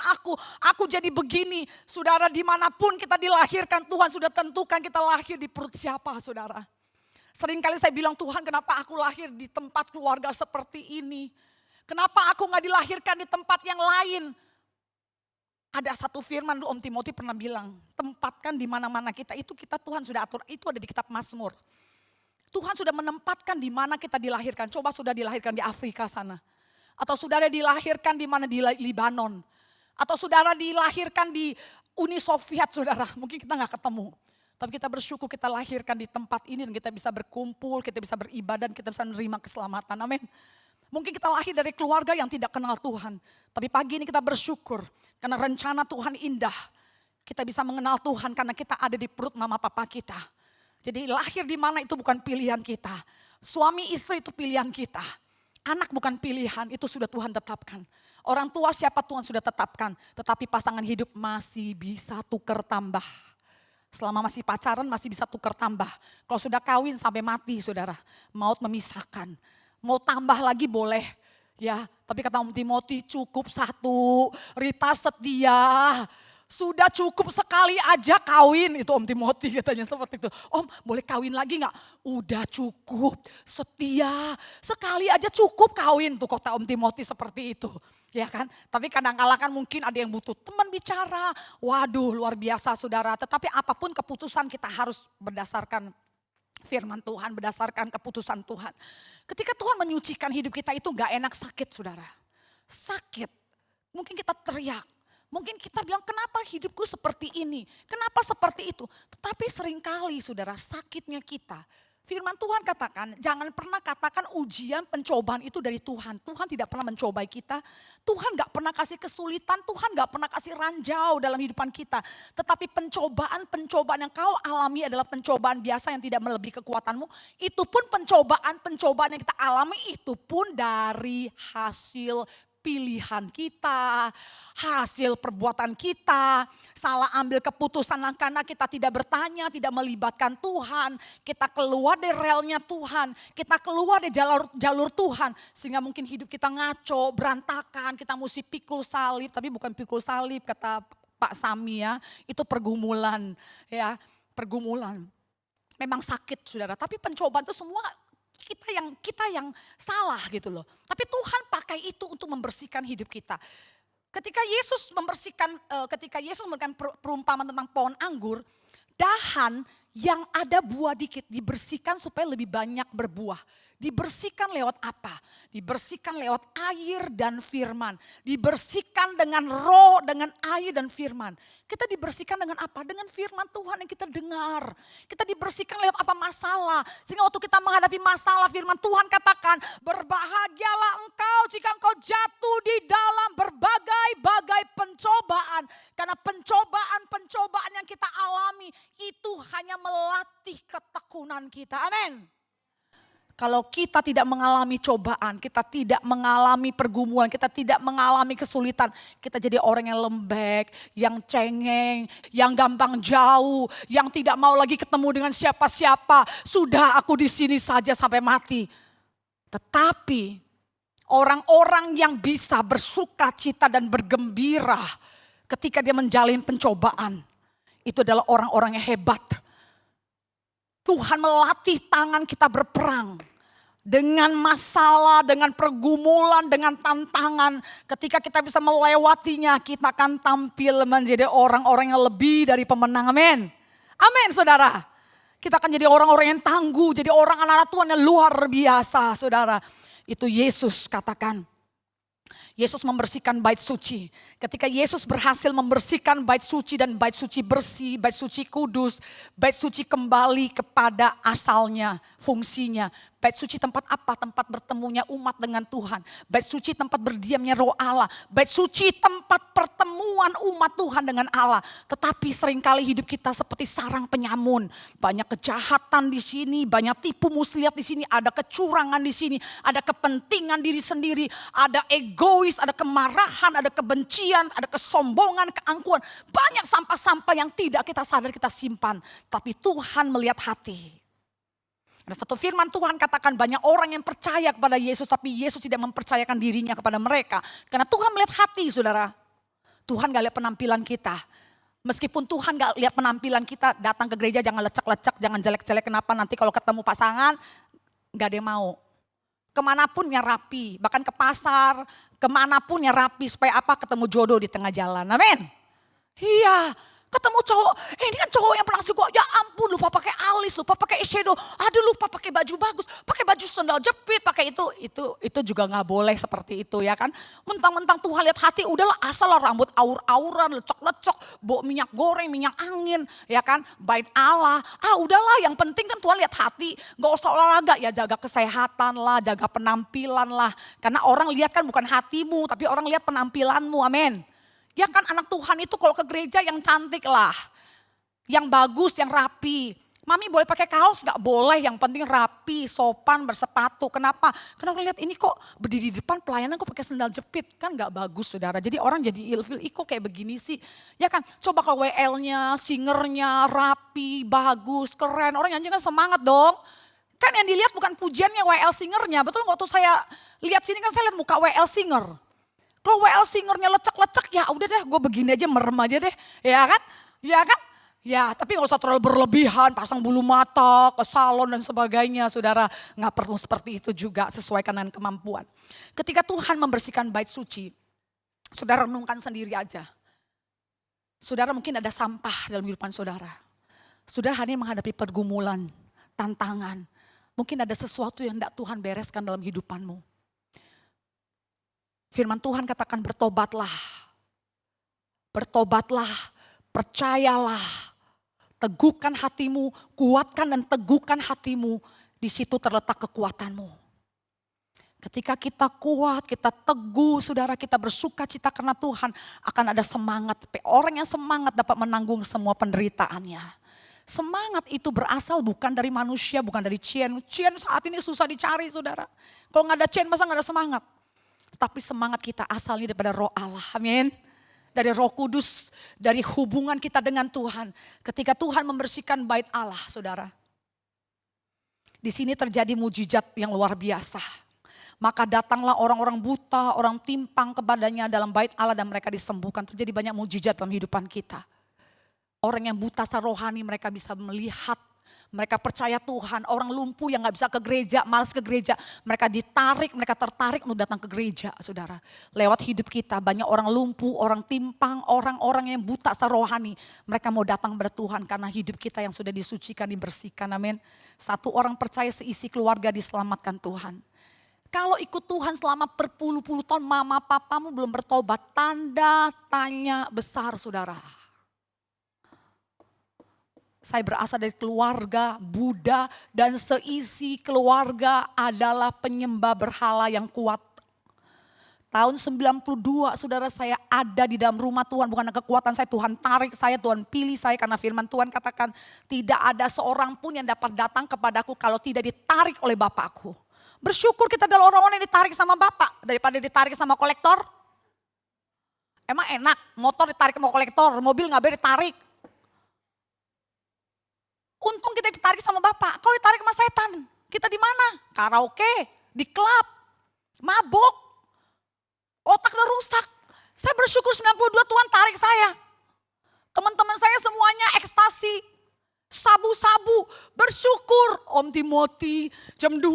aku jadi begini. Saudara, dimanapun kita dilahirkan, Tuhan sudah tentukan kita lahir di perut siapa, saudara. Seringkali saya bilang, Tuhan kenapa aku lahir di tempat keluarga seperti ini? Kenapa aku gak dilahirkan di tempat yang lain? Ada satu firman dulu Om Timothy pernah bilang, tempatkan di mana-mana kita Tuhan sudah atur, itu ada di kitab Mazmur. Tuhan sudah menempatkan di mana kita dilahirkan. Coba sudah dilahirkan di Afrika sana, atau saudara dilahirkan di mana, di Libanon, atau saudara dilahirkan di Uni Soviet, saudara. Mungkin kita nggak ketemu, tapi kita bersyukur kita lahirkan di tempat ini dan kita bisa berkumpul, kita bisa beribadah, kita bisa menerima keselamatan. Amin. Mungkin kita lahir dari keluarga yang tidak kenal Tuhan, tapi pagi ini kita bersyukur karena rencana Tuhan indah. Kita bisa mengenal Tuhan karena kita ada di perut mama papa kita. Jadi lahir di mana itu bukan pilihan kita. Suami istri itu pilihan kita. Anak bukan pilihan, itu sudah Tuhan tetapkan. Orang tua siapa Tuhan sudah tetapkan. Tetapi pasangan hidup masih bisa tukar tambah. Selama masih pacaran masih bisa tukar tambah. Kalau sudah kawin sampai mati, saudara, maut memisahkan. Mau tambah lagi boleh, ya. Tapi kata Om Timothy, cukup satu, Rita setia. Sudah cukup sekali aja kawin, itu Om Timothy katanya seperti itu. Om, boleh kawin lagi gak? Udah cukup, setia. Sekali aja cukup kawin, tuh kata Om Timothy seperti itu. Ya kan, tapi kadang-kala kan mungkin ada yang butuh teman bicara. Waduh, luar biasa saudara. Tetapi apapun keputusan kita harus berdasarkan firman Tuhan, berdasarkan keputusan Tuhan. Ketika Tuhan menyucikan hidup kita itu gak enak, sakit saudara. Sakit, mungkin kita teriak. Mungkin kita bilang kenapa hidupku seperti ini, kenapa seperti itu. Tetapi seringkali saudara, sakitnya kita. Firman Tuhan katakan, jangan pernah katakan ujian pencobaan itu dari Tuhan. Tuhan tidak pernah mencobai kita. Tuhan gak pernah kasih kesulitan, Tuhan gak pernah kasih ranjau dalam kehidupan kita. Tetapi pencobaan yang kau alami adalah pencobaan biasa yang tidak melebihi kekuatanmu. Itu pun pencobaan yang kita alami itu pun dari hasil pilihan kita, hasil perbuatan kita, salah ambil keputusan karena kita tidak bertanya, tidak melibatkan Tuhan, kita keluar dari relnya Tuhan, kita keluar dari jalur Tuhan, sehingga mungkin hidup kita ngaco, berantakan, kita mesti pikul salib, tapi bukan pikul salib kata Pak Sami ya, itu pergumulan ya, pergumulan. Memang sakit saudara, tapi pencobaan itu semua kita yang salah gitu loh. Tapi Tuhan pakai itu untuk membersihkan hidup kita. Ketika Yesus memberikan perumpamaan tentang pohon anggur, dahan yang ada buah dikit dibersihkan supaya lebih banyak berbuah. Dibersihkan lewat apa? Dibersihkan lewat air dan firman. Dibersihkan dengan roh, dengan air dan firman. Kita dibersihkan dengan apa? Dengan firman Tuhan yang kita dengar. Kita dibersihkan lewat apa? Masalah. Sehingga waktu kita menghadapi masalah, firman Tuhan katakan, berbahagialah engkau jika engkau jatuh di dalam berbagai-bagai pencobaan. Karena pencobaan yang kita alami itu hanya melatih ketekunan kita. Amin. Kalau kita tidak mengalami cobaan, kita tidak mengalami pergumulan, kita tidak mengalami kesulitan, kita jadi orang yang lembek, yang cengeng, yang gampang jauh, yang tidak mau lagi ketemu dengan siapa-siapa. Sudah, aku di sini saja sampai mati. Tetapi orang-orang yang bisa bersuka cita dan bergembira ketika dia menjalin pencobaan, itu adalah orang-orang yang hebat. Tuhan melatih tangan kita berperang. Dengan masalah, dengan pergumulan, dengan tantangan. Ketika kita bisa melewatinya, kita akan tampil menjadi orang-orang yang lebih dari pemenang. Amin. Amin saudara. Kita akan jadi orang-orang yang tangguh, jadi orang anak-anak Tuhan yang luar biasa saudara. Itu Yesus katakan. Yesus membersihkan bait suci. Ketika Yesus berhasil membersihkan bait suci dan bait suci bersih, bait suci kudus, bait suci kembali kepada asalnya, fungsinya. Bait suci tempat apa? Tempat bertemunya umat dengan Tuhan. Bait suci tempat berdiamnya roh Allah. Bait suci tempat pertemuan umat Tuhan dengan Allah. Tetapi seringkali hidup kita seperti sarang penyamun. Banyak kejahatan di sini, banyak tipu muslihat di sini, ada kecurangan di sini, ada kepentingan diri sendiri, ada egois, ada kemarahan, ada kebencian, ada kesombongan, keangkuhan. Banyak sampah-sampah yang tidak kita sadar kita simpan. Tapi Tuhan melihat hati. Ada satu firman Tuhan katakan banyak orang yang percaya kepada Yesus tapi Yesus tidak mempercayakan dirinya kepada mereka. Karena Tuhan melihat hati saudara. Tuhan gak lihat penampilan kita. Meskipun Tuhan gak lihat penampilan kita, datang ke gereja jangan lecek-lecek, jangan jelek-jelek. Kenapa nanti kalau ketemu pasangan gak ada yang mau. Kemanapun yang rapi, bahkan ke pasar, kemanapun yang rapi. Supaya apa? Ketemu jodoh di tengah jalan. Amin. Iya. Ketemu cowok, ini kan cowok yang pernah ngasih gue, ya ampun lupa pakai alis, lupa pakai eyeshadow, aduh lupa pakai baju bagus, pakai baju sandal jepit, pakai itu juga gak boleh seperti itu ya kan. Mentang-mentang Tuhan lihat hati, udahlah asal lah rambut aur-auran, lecok-lecok, bawa minyak goreng, minyak angin ya kan. Bait Allah, udahlah yang penting kan Tuhan lihat hati, gak usah olahraga ya jaga kesehatan lah, jaga penampilan lah. Karena orang lihat kan bukan hatimu, tapi orang lihat penampilanmu, amin. Ya kan anak Tuhan itu kalau ke gereja yang cantik lah. Yang bagus, yang rapi. Mami boleh pakai kaos gak? Boleh, yang penting rapi, sopan, bersepatu. Kenapa? Karena aku lihat ini kok berdiri di depan pelayanan kok pakai sandal jepit. Kan gak bagus saudara. Jadi orang jadi ilfil, kok kayak begini sih. Ya kan, coba ke WL-nya, singernya, rapi, bagus, keren. Orang nyanyi kan semangat dong. Kan yang dilihat bukan pujiannya WL singernya. Betul waktu saya lihat sini kan saya lihat muka WL singer. Kalau WL singernya lecek-lecek ya udah deh gue begini aja merem aja deh. Ya kan? Ya kan? Ya tapi gak usah terlalu berlebihan, pasang bulu mata, ke salon dan sebagainya. Saudara gak perlu seperti itu juga, sesuaikan dengan kemampuan. Ketika Tuhan membersihkan bait suci, saudara renungkan sendiri aja. Saudara mungkin ada sampah dalam kehidupan saudara. Saudara hari ini menghadapi pergumulan, tantangan. Mungkin ada sesuatu yang tidak Tuhan bereskan dalam kehidupanmu. Firman Tuhan katakan bertobatlah. Bertobatlah, percayalah. Teguhkan hatimu, kuatkan dan teguhkan hatimu. Di situ terletak kekuatanmu. Ketika kita kuat, kita teguh, saudara kita bersuka cita karena Tuhan. Akan ada semangat. Orang yang semangat dapat menanggung semua penderitaannya. Semangat itu berasal bukan dari manusia, bukan dari Cien. Cien saat ini susah dicari saudara. Kalau gak ada Cien masa gak ada semangat. Tapi semangat kita asalnya daripada roh Allah, amin. Dari roh kudus, dari hubungan kita dengan Tuhan. Ketika Tuhan membersihkan bait Allah, saudara. Di sini terjadi mujizat yang luar biasa. Maka datanglah orang-orang buta, orang timpang kepadanya dalam bait Allah dan mereka disembuhkan. Terjadi banyak mujizat dalam kehidupan kita. Orang yang buta secara rohani mereka bisa melihat, Mereka percaya Tuhan, orang lumpuh yang gak bisa ke gereja, malas ke gereja. Mereka ditarik, mereka tertarik untuk datang ke gereja, saudara. Lewat hidup kita, banyak orang lumpuh, orang timpang, orang-orang yang buta secara rohani. Mereka mau datang kepada Tuhan karena hidup kita yang sudah disucikan, dibersihkan, amin. Satu orang percaya seisi keluarga diselamatkan Tuhan. Kalau ikut Tuhan selama berpuluh-puluh tahun, mama papamu belum bertobat, tanda tanya besar, saudara. Saya berasal dari keluarga Buddha dan seisi keluarga adalah penyembah berhala yang kuat. Tahun 92 saudara, saya ada di dalam rumah Tuhan, bukan kekuatan saya, Tuhan tarik saya, Tuhan pilih saya karena firman Tuhan katakan tidak ada seorang pun yang dapat datang kepadaku kalau tidak ditarik oleh Bapakku. Bersyukur kita adalah orang-orang yang ditarik sama Bapak daripada ditarik sama kolektor. Emang enak motor ditarik sama kolektor, mobil nggak boleh ditarik. Untung kita ditarik sama Bapak. Kalau ditarik sama setan, kita di mana? Karaoke, di klub, mabok, otak udah rusak. Saya bersyukur 92 Tuhan tarik saya. Teman-teman saya semuanya ekstasi, sabu-sabu, bersyukur. Om Timothy jam 2,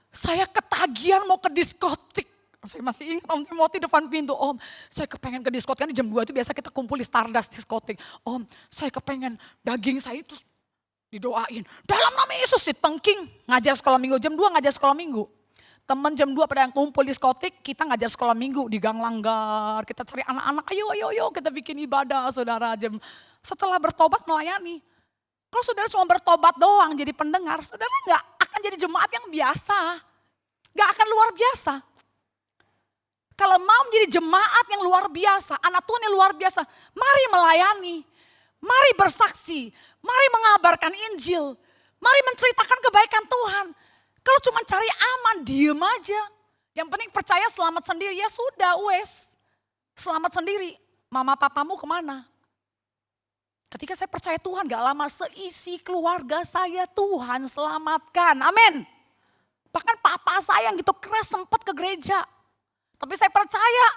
saya ketagihan mau ke diskotik. Saya masih ingat Om Timothy depan pintu, Om saya kepengen ke diskotik. Kan jam 2 itu biasa kita kumpul di Stardust diskotik. Om saya kepengen daging saya itu didoain. Dalam nama Yesus ditengking. Ngajar sekolah minggu. Jam 2 ngajar sekolah minggu. Teman jam 2 pada yang kumpul di diskotik. Kita ngajar sekolah minggu di Gang Langgar. Kita cari anak-anak. Ayo kita bikin ibadah saudara. Setelah bertobat melayani. Kalau saudara cuma bertobat doang jadi pendengar. Saudara gak akan jadi jemaat yang biasa. Gak akan luar biasa. Kalau mau menjadi jemaat yang luar biasa. Anak Tuhan yang luar biasa. Mari melayani. Mari bersaksi. Mari mengabarkan Injil. Mari menceritakan kebaikan Tuhan. Kalau cuma cari aman, diem aja. Yang penting percaya selamat sendiri. Ya sudah, wes. Selamat sendiri. Mama papamu kemana? Ketika saya percaya Tuhan, gak lama seisi keluarga saya Tuhan selamatkan. Amin. Bahkan papa saya yang gitu keras sempat ke gereja. Tapi saya percaya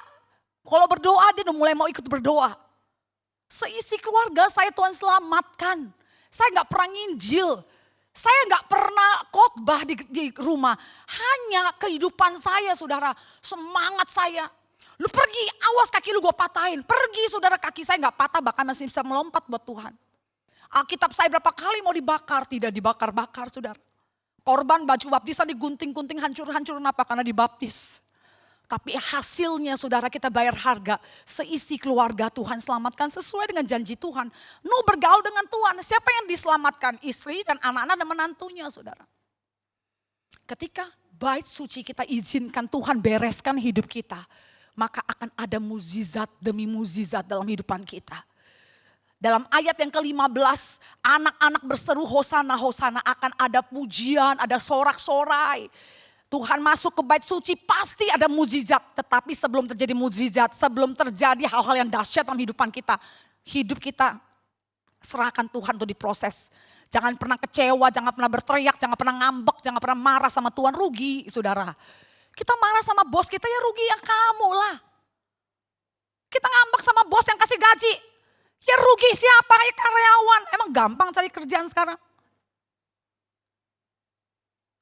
kalau berdoa dia udah mulai mau ikut berdoa. Seisi keluarga saya Tuhan selamatkan. Saya gak pernah nginjil. Saya gak pernah khotbah di rumah. Hanya kehidupan saya saudara. Semangat saya. Lu pergi, awas kaki lu gue patahin. Pergi saudara, kaki saya gak patah bahkan masih bisa melompat buat Tuhan. Alkitab saya berapa kali mau dibakar. Tidak dibakar-bakar saudara. Korban baju baptisan digunting-gunting hancur-hancur kenapa? Karena dibaptis. Tapi hasilnya saudara kita bayar harga. Seisi keluarga Tuhan selamatkan sesuai dengan janji Tuhan. Nu bergaul dengan Tuhan. Siapa yang diselamatkan? Istri dan anak-anak dan menantunya saudara. Ketika bait suci kita izinkan Tuhan bereskan hidup kita. Maka akan ada mukjizat demi mukjizat dalam hidupan kita. Dalam ayat yang ke-15, anak-anak berseru hosana, hosana, akan ada pujian, ada sorak-sorai. Tuhan masuk ke bait suci pasti ada mukjizat. Tetapi sebelum terjadi mukjizat, sebelum terjadi hal-hal yang dahsyat dalam hidup kita serahkan Tuhan untuk diproses. Jangan pernah kecewa, jangan pernah berteriak, jangan pernah ngambek, jangan pernah marah sama Tuhan, rugi saudara. Kita marah sama bos kita ya rugi yang kamu lah. Kita ngambek sama bos yang kasih gaji, ya rugi siapa? Ya karyawan. Emang gampang cari kerjaan sekarang?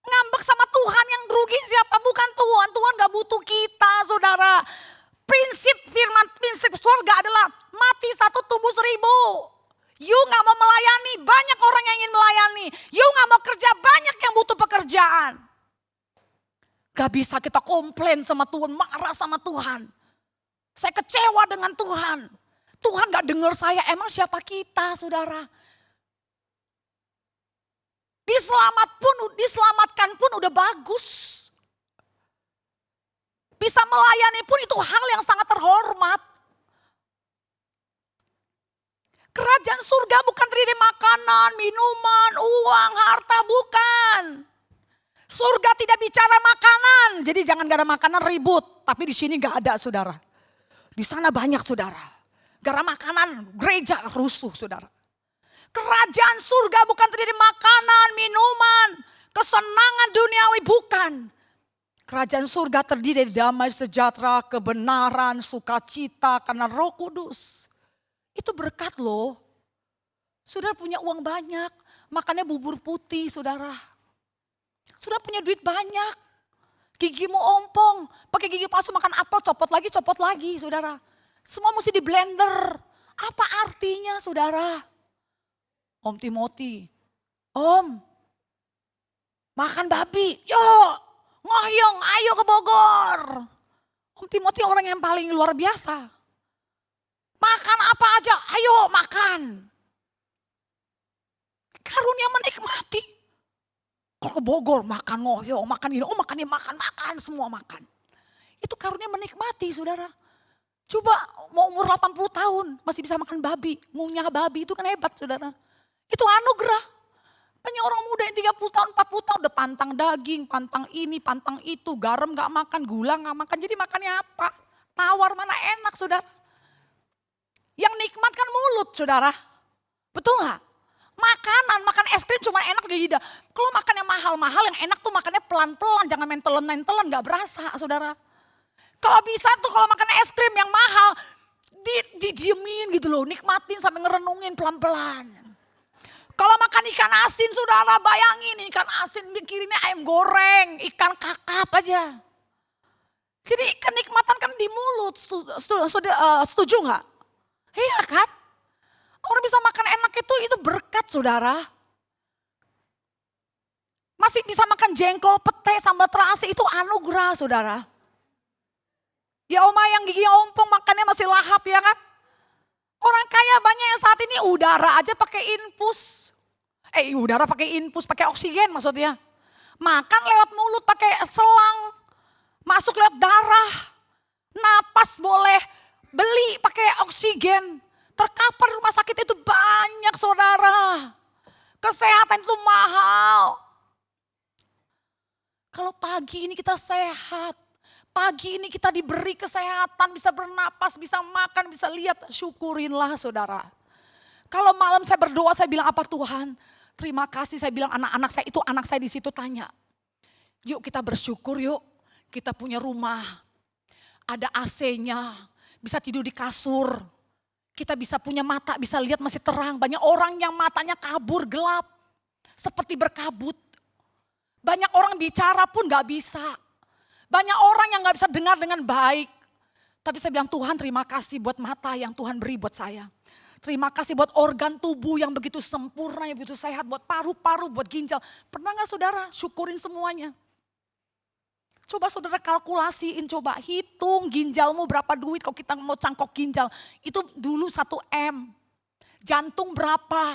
Ngambek sama Tuhan yang rugi siapa? Bukan Tuhan. Tuhan gak butuh kita saudara. Prinsip firman, prinsip surga adalah mati 1 tumbuh 1000. You gak mau melayani, banyak orang yang ingin melayani. You gak mau kerja, banyak yang butuh pekerjaan. Gak bisa kita komplain sama Tuhan, marah sama Tuhan. Saya kecewa dengan Tuhan. Tuhan gak dengar saya, emang siapa kita saudara? Diselamatkan pun udah bagus. Bisa melayani pun itu hal yang sangat terhormat. Kerajaan surga bukan terdiri makanan, minuman, uang, harta, bukan. Surga tidak bicara makanan, jadi jangan gak ada makanan ribut. Tapi di sini gak ada saudara. Di sana banyak saudara. Gara makanan, gereja rusuh saudara. Kerajaan surga bukan terdiri makanan, minuman, kesenangan duniawi, bukan. Kerajaan surga terdiri dari damai sejahtera, kebenaran, sukacita karena Roh Kudus. Itu berkat loh. Saudara punya uang banyak, makannya bubur putih saudara. Saudara punya duit banyak, gigimu ompong, pakai gigi palsu makan apel, copot lagi saudara. Semua mesti di blender. Apa artinya saudara? Om Timothy, Om, makan babi, yuk ngoyong, ayo ke Bogor. Om Timothy orang yang paling luar biasa. Makan apa aja, ayo makan. Karunia menikmati. Kalau ke Bogor makan ngoyong, makan ini, oh makan ini, makan, semua makan. Itu karunia menikmati saudara. Coba mau umur 80 tahun masih bisa makan babi, ngunyah babi, itu kan hebat saudara. Itu anugerah. Banyak orang muda yang 30 tahun, 40 tahun udah pantang daging, pantang ini, pantang itu, garam gak makan, gula gak makan. Jadi makannya apa? Tawar mana enak saudara. Yang nikmat kan mulut saudara. Betul gak? Makanan, makan es krim cuma enak di lidah. Kalau makan yang mahal-mahal, yang enak tuh makannya pelan-pelan, jangan main telan gak berasa saudara. Kalau bisa tuh kalau makan es krim yang mahal, didiemin gitu loh, nikmatin sampai ngerenungin pelan-pelan. Kalau makan ikan asin saudara, bayangin ikan asin mikirinnya ayam goreng, ikan kakap aja. Jadi kenikmatan kan di mulut, setuju gak? Iya kan? Orang bisa makan enak itu berkat saudara. Masih bisa makan jengkol, pete, sambal terasi itu anugerah saudara. Ya oma yang gigi ompong makannya masih lahap ya kan. Orang kaya banyak yang saat ini udara aja pakai infus. Udara pakai infus, pakai oksigen maksudnya. Makan lewat mulut pakai selang. Masuk lewat darah. Napas boleh beli pakai oksigen. Terkapar rumah sakit itu banyak saudara. Kesehatan itu mahal. Kalau pagi ini kita sehat. Pagi ini kita diberi kesehatan, bisa bernapas, bisa makan, bisa lihat. Syukurinlah saudara. Kalau malam saya berdoa, saya bilang apa Tuhan? Terima kasih, saya bilang anak-anak saya itu, anak saya di situ tanya. Yuk kita bersyukur yuk, kita punya rumah. Ada AC-nya, bisa tidur di kasur. Kita bisa punya mata, bisa lihat masih terang. Banyak orang yang matanya kabur, gelap. Seperti berkabut. Banyak orang bicara pun gak bisa. Banyak orang yang gak bisa dengar dengan baik. Tapi saya bilang Tuhan terima kasih buat mata yang Tuhan beri buat saya. Terima kasih buat organ tubuh yang begitu sempurna, yang begitu sehat. Buat paru-paru, buat ginjal. Pernah gak saudara syukurin semuanya? Coba saudara kalkulasiin, coba hitung ginjalmu berapa duit kalau kita mau cangkok ginjal. Itu dulu 1 M. Jantung berapa?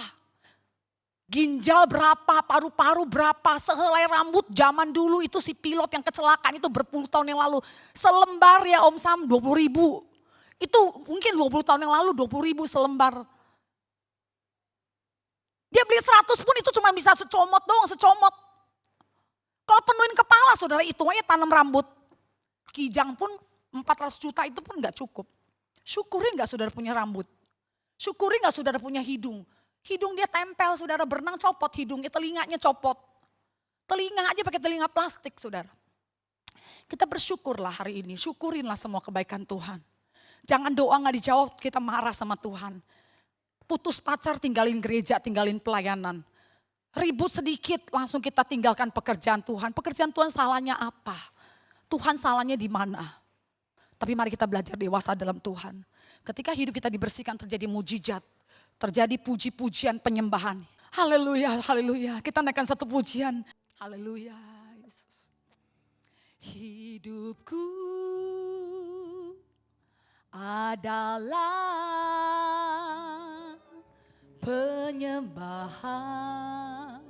Ginjal berapa, paru-paru berapa, sehelai rambut zaman dulu itu si pilot yang kecelakaan itu berpuluh tahun yang lalu. Selembar ya Om Sam 20.000. Itu mungkin 20 tahun yang lalu 20.000 selembar. Dia beli 100 pun itu cuma bisa secomot doang, secomot. Kalau penuhin kepala saudara hitungannya tanam rambut. Kijang pun 400 juta itu pun gak cukup. Syukurin gak saudara punya rambut? Syukurin gak saudara punya hidung? Hidung dia tempel, saudara berenang copot hidungnya, telinganya copot. Telinga aja pakai telinga plastik, saudara. Kita bersyukurlah hari ini, syukurinlah semua kebaikan Tuhan. Jangan doa gak dijawab, kita marah sama Tuhan. Putus pacar, tinggalin gereja, tinggalin pelayanan. Ribut sedikit, langsung kita tinggalkan pekerjaan Tuhan. Pekerjaan Tuhan salahnya apa? Tuhan salahnya di mana? Tapi mari kita belajar dewasa dalam Tuhan. Ketika hidup kita dibersihkan terjadi mujizat. Terjadi puji-pujian penyembahan. Haleluya, haleluya. Kita naikkan satu pujian. Haleluya, Yesus. Hidupku adalah penyembahan.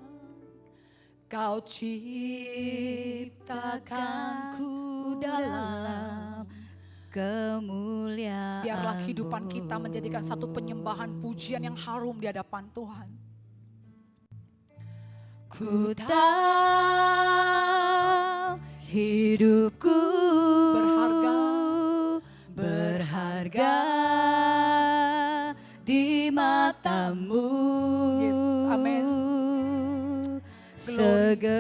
Kau ciptakanku dalam kemuliaan. Biarlah kehidupan kita menjadikan satu penyembahan pujian yang harum di hadapan Tuhan. Ku tahu hidupku berharga di matamu. Yes, amen. Segenap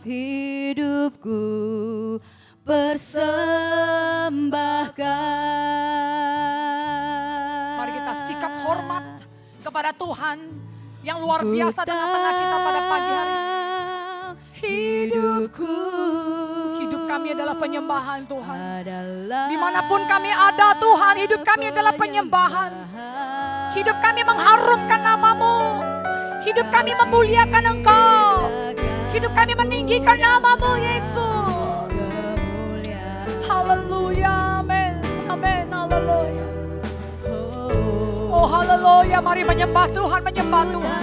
hidupku persembahkan. Mari kita sikap hormat hormat kepada Tuhan yang luar biasa tengah-tengah kita pada pagi hari ini. Hidupku, hidup kami adalah penyembahan Tuhan. Dimanapun kami ada Tuhan, hidup kami adalah penyembahan. Hidup kami mengharumkan nama-Mu. Hidup kami memuliakan Engkau. Hidup kami meninggikan nama-Mu Yesus. Haleluya, amin, amin, haleluya. Oh haleluya, mari menyembah Tuhan, menyembah Tuhan.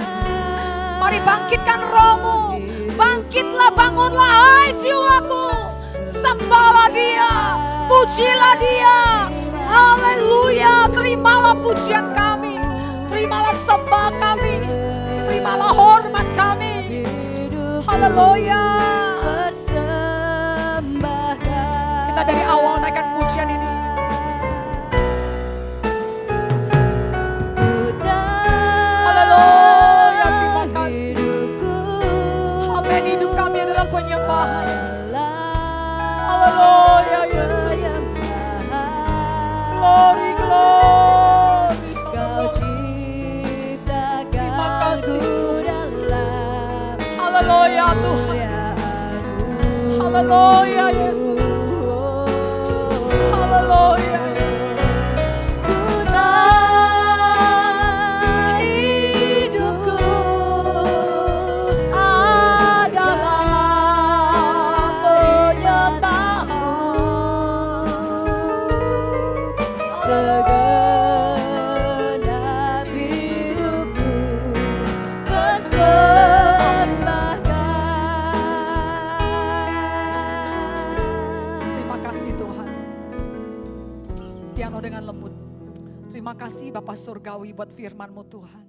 Mari bangkitkan roh-Mu. Bangkitlah, bangunlah, hai jiwaku. Sembahlah Dia, pujilah Dia. Haleluya, terimalah pujian kami. Terimalah sembah kami. Terimalah hormat kami. Haleluya. Kita dari awal naikkan pujian ini. Haleluya, terima kasih. Amin, hidup kami adalah penyembahan. Haleluya, Yesus. Glory, glory. Terima kasih. Haleluya Tuhan. Haleluya Yesus. Haleluya Yesus. Hidupku adalah penyembahan. Segenap hidupku Terima kasih Tuhan. Piano dengan lembut. Terima kasih Bapa Surgawi buat firman-Mu Tuhan.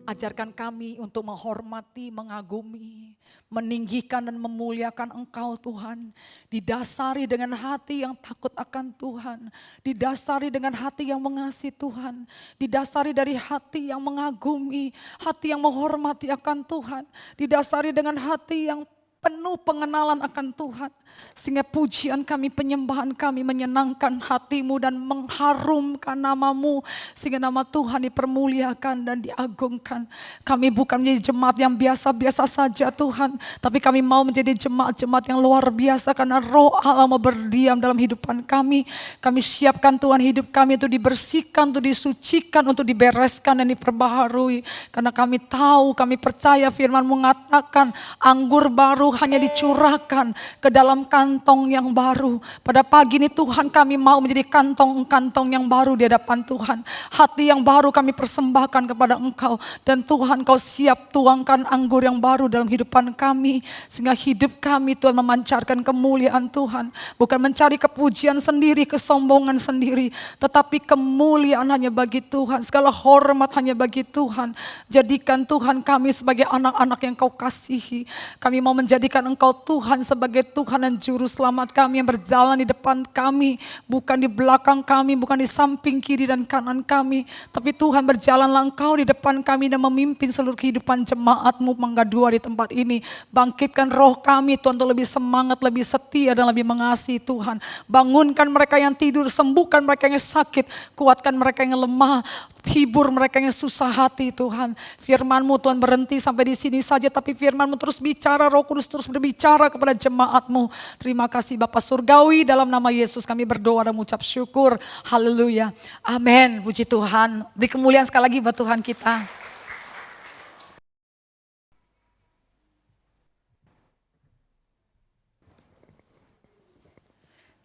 Ajarkan kami untuk menghormati, mengagumi, meninggikan dan memuliakan Engkau Tuhan. Didasari dengan hati yang takut akan Tuhan. Didasari dengan hati yang mengasihi Tuhan. Didasari dari hati yang mengagumi, hati yang menghormati akan Tuhan. Didasari dengan hati yang penuh pengenalan akan Tuhan. Sehingga pujian kami, penyembahan kami menyenangkan hati-Mu dan mengharumkan nama-Mu. Sehingga nama Tuhan dipermuliakan dan diagungkan. Kami bukan menjadi jemaat yang biasa-biasa saja Tuhan. Tapi kami mau menjadi jemaat-jemaat yang luar biasa karena Roh Allah mau berdiam dalam hidupan kami. Kami siapkan Tuhan hidup kami untuk dibersihkan, untuk disucikan, untuk dibereskan dan diperbaharui. Karena kami tahu, kami percaya firman mengatakan anggur baru hanya dicurahkan ke dalam kantong yang baru. Pada pagi ini Tuhan kami mau menjadi kantong-kantong yang baru di hadapan Tuhan. Hati yang baru kami persembahkan kepada Engkau. Dan Tuhan Kau siap tuangkan anggur yang baru dalam hidupan kami. Sehingga hidup kami Tuhan memancarkan kemuliaan Tuhan. Bukan mencari kepujian sendiri, kesombongan sendiri. Tetapi kemuliaan hanya bagi Tuhan. Segala hormat hanya bagi Tuhan. Jadikan Tuhan kami sebagai anak-anak yang Kau kasihi. Kami mau menjadikan Engkau Tuhan sebagai Tuhan dan Juru Selamat kami yang berjalan di depan kami. Bukan di belakang kami, bukan di samping kiri dan kanan kami. Tapi Tuhan berjalanlah Engkau di depan kami dan memimpin seluruh kehidupan jemaat-Mu Mangga 2 di tempat ini. Bangkitkan roh kami Tuhan untuk lebih semangat, lebih setia dan lebih mengasihi Tuhan. Bangunkan mereka yang tidur, sembuhkan mereka yang sakit, kuatkan mereka yang lemah. Hibur mereka yang susah hati Tuhan. Firman-Mu Tuhan berhenti sampai di sini saja. Tapi firman-Mu terus bicara, Roh Kudus terus berbicara kepada jemaat-Mu. Terima kasih Bapa Surgawi, dalam nama Yesus kami berdoa dan mengucap syukur. Haleluya. Amin. Puji Tuhan. Beri kemuliaan sekali lagi buat Tuhan kita.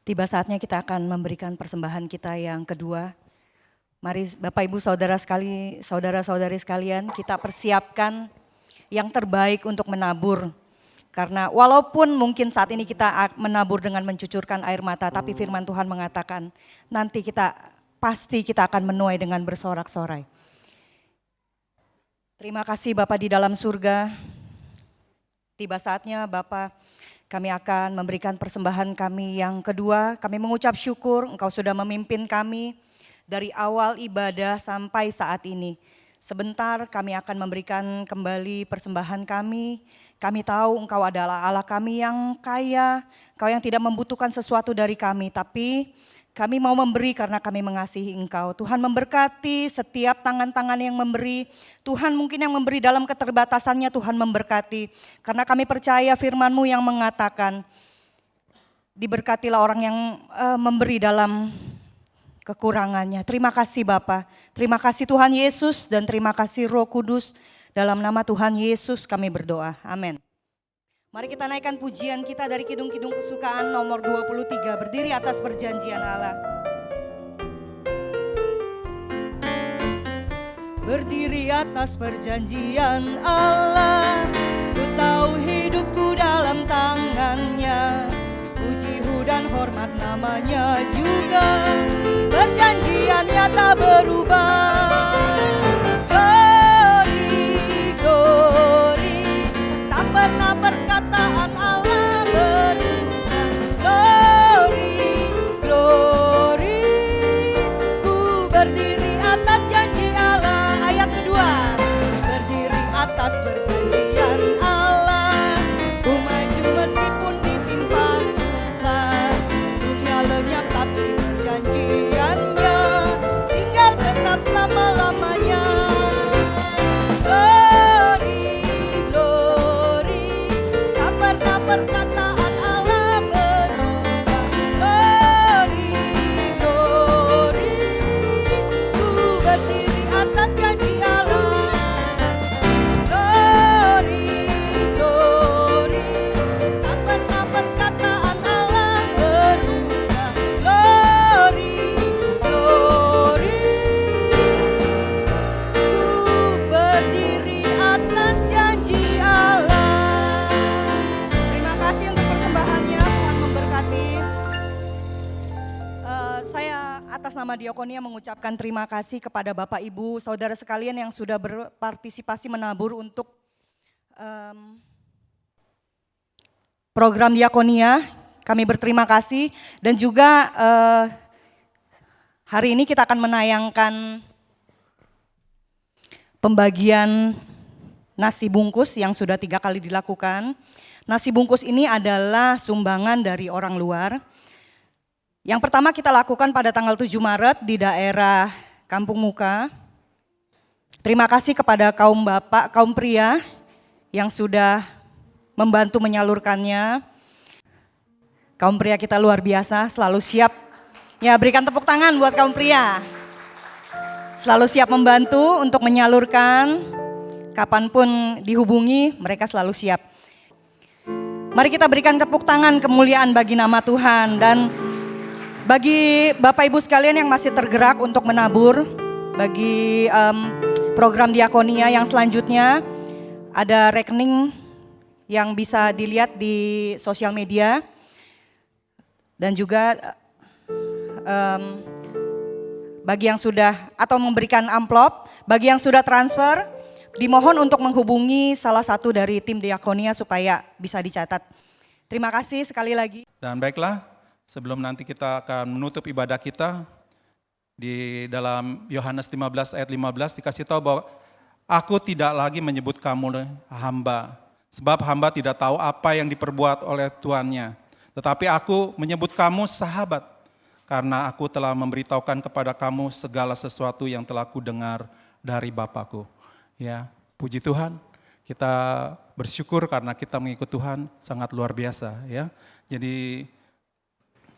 Tiba saatnya kita akan memberikan persembahan kita yang kedua. Mari Bapak Ibu saudara-saudari sekalian, kita persiapkan yang terbaik untuk menabur. Karena walaupun mungkin saat ini kita menabur dengan mencucurkan air mata, tapi firman Tuhan mengatakan nanti pasti kita akan menuai dengan bersorak-sorai. Terima kasih Bapak di dalam surga. Tiba saatnya Bapak, kami akan memberikan persembahan kami yang kedua. Kami mengucap syukur Engkau sudah memimpin kami dari awal ibadah sampai saat ini. Sebentar kami akan memberikan kembali persembahan kami. Kami tahu Engkau adalah Allah kami yang kaya, Engkau yang tidak membutuhkan sesuatu dari kami. Tapi Kami mau memberi karena kami mengasihi Engkau. Tuhan memberkati setiap tangan-tangan yang memberi. Tuhan mungkin yang memberi dalam keterbatasannya, Tuhan memberkati. Karena kami percaya firman-Mu yang mengatakan, diberkatilah orang yang memberi dalam kekurangannya. Terima kasih Bapa. Terima kasih Tuhan Yesus dan terima kasih Roh Kudus. Dalam nama Tuhan Yesus kami berdoa. Amin. Mari kita naikkan pujian kita dari Kidung-Kidung Kesukaan nomor 23. Berdiri atas perjanjian Allah. Berdiri atas perjanjian Allah, ku tahu hidupku dalam tangannya. Puji dan hormat namanya juga, perjanjiannya tak berubah. Glory, glory, tak pernah perkataan Allah berubah. Glory, glory, ku berdiri atas janji Allah. Ayat kedua, berdiri atas perjanjian Allah, ku maju meskipun ditimpa susah. Dunia lenyap tapi perjanjiannya tinggal tetap selama-lamanya. Perkataan Allah berubah. Glory, glory, ku berdiri atas janji Allah. Glory, glory, tak pernah perkataan Allah berubah. Glory, glory, ku berdiri atas janji Allah. Saya atas nama Diakonia mengucapkan terima kasih kepada Bapak Ibu Saudara sekalian yang sudah berpartisipasi menabur untuk program Diakonia. Kami berterima kasih dan juga hari ini kita akan menayangkan pembagian nasi bungkus yang sudah 3 kali dilakukan. Nasi bungkus ini adalah sumbangan dari orang luar. Yang pertama kita lakukan pada tanggal 7 Maret di daerah Kampung Muka. Terima kasih kepada kaum bapak, kaum pria yang sudah membantu menyalurkannya. Kaum pria kita luar biasa, selalu siap. Ya, berikan tepuk tangan buat kaum pria. Selalu siap membantu untuk menyalurkan. Kapanpun dihubungi, mereka selalu siap. Mari kita berikan tepuk tangan kemuliaan bagi nama Tuhan. Dan bagi Bapak Ibu sekalian yang masih tergerak untuk menabur, bagi program Diakonia yang selanjutnya, ada rekening yang bisa dilihat di sosial media. Dan juga bagi yang sudah atau memberikan amplop, bagi yang sudah transfer, dimohon untuk menghubungi salah satu dari tim Diakonia supaya bisa dicatat. Terima kasih sekali lagi. Dan baiklah, sebelum nanti kita akan menutup ibadah kita, di dalam Yohanes 15 ayat 15 dikasih tahu bahwa aku tidak lagi menyebut kamu hamba, sebab hamba tidak tahu apa yang diperbuat oleh tuannya. Tetapi aku menyebut kamu sahabat, karena aku telah memberitahukan kepada kamu segala sesuatu yang telah kudengar dari Bapakku. Ya, puji Tuhan, kita bersyukur karena kita mengikut Tuhan sangat luar biasa. Ya, jadi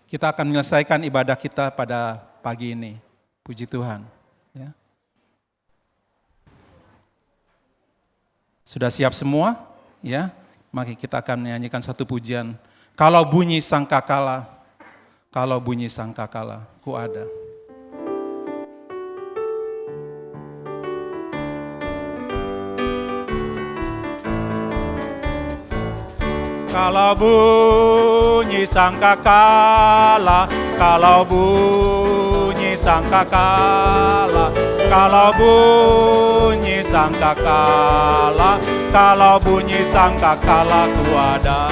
kita akan menyelesaikan ibadah kita pada pagi ini. Puji Tuhan. Ya. Sudah siap semua? Ya, mari kita akan menyanyikan satu pujian. Kalau bunyi sangkakala, kalau bunyi sangkakala, ku ada. Kalau bunyi sangkakala, kalau bunyi sangkakala, kalau bunyi sangkakala, kalau bunyi sangkakala ku ada.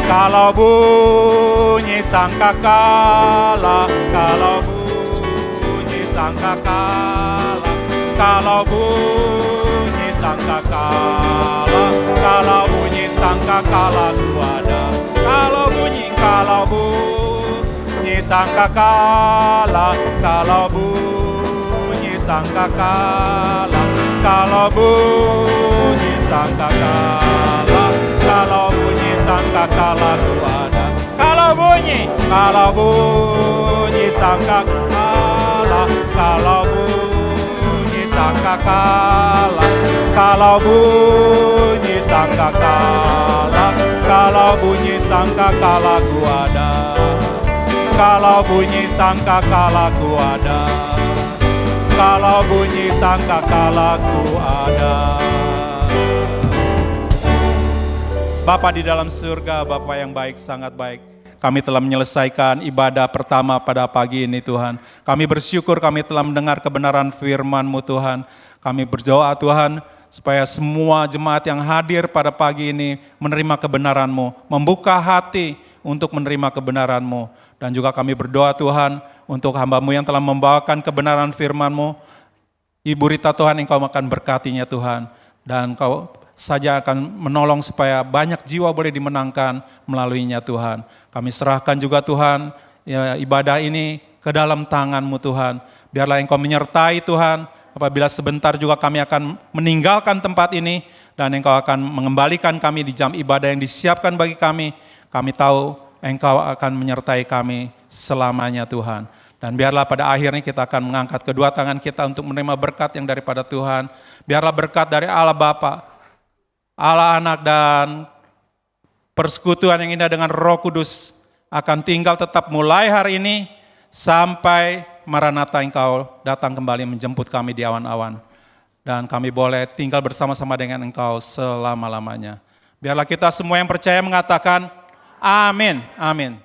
Kalau bunyi sangkakala, kalau bunyi sangkakala, kalau bunyi sangkakala, kalau bunyi sangkakala ku ada. Kalau bunyi bunyi sangkakala, kalau bunyi sangkakala, kalau bunyi sangkakala, kalau bunyi sangkakala ku ada. Kalau bunyi sangkakala, kalau bunyi sangkakala, kalau bunyi sangkakala, kalau bunyi sangkakala ku ada. Kalau bunyi sangkakala ku ada. Kalau bunyi sangkakala ku ada. Bapa di dalam surga, Bapa yang baik, sangat baik. Kami telah menyelesaikan ibadah pertama pada pagi ini Tuhan. Kami bersyukur kami telah mendengar kebenaran firman-Mu Tuhan. Kami berdoa Tuhan supaya semua jemaat yang hadir pada pagi ini menerima kebenaran-Mu, membuka hati untuk menerima kebenaran-Mu. Dan juga kami berdoa Tuhan untuk hamba-Mu yang telah membawakan kebenaran firman-Mu. Ibu Rita Tuhan, Engkau akan berkatinya Tuhan. Dan Engkau saja akan menolong supaya banyak jiwa boleh dimenangkan melaluinya Tuhan. Kami serahkan juga Tuhan ya, ibadah ini ke dalam tangan-Mu Tuhan. Biarlah Engkau menyertai Tuhan, apabila sebentar juga kami akan meninggalkan tempat ini dan Engkau akan mengembalikan kami di jam ibadah yang disiapkan bagi kami. Kami tahu Engkau akan menyertai kami selamanya Tuhan. Dan biarlah pada akhirnya kita akan mengangkat kedua tangan kita untuk menerima berkat yang daripada Tuhan. Biarlah berkat dari Allah Bapa, Allah Anak dan persekutuan yang indah dengan Roh Kudus akan tinggal tetap mulai hari ini sampai Maranatha Engkau datang kembali menjemput kami di awan-awan. Dan kami boleh tinggal bersama-sama dengan Engkau selama-lamanya. Biarlah kita semua yang percaya mengatakan amin, amin.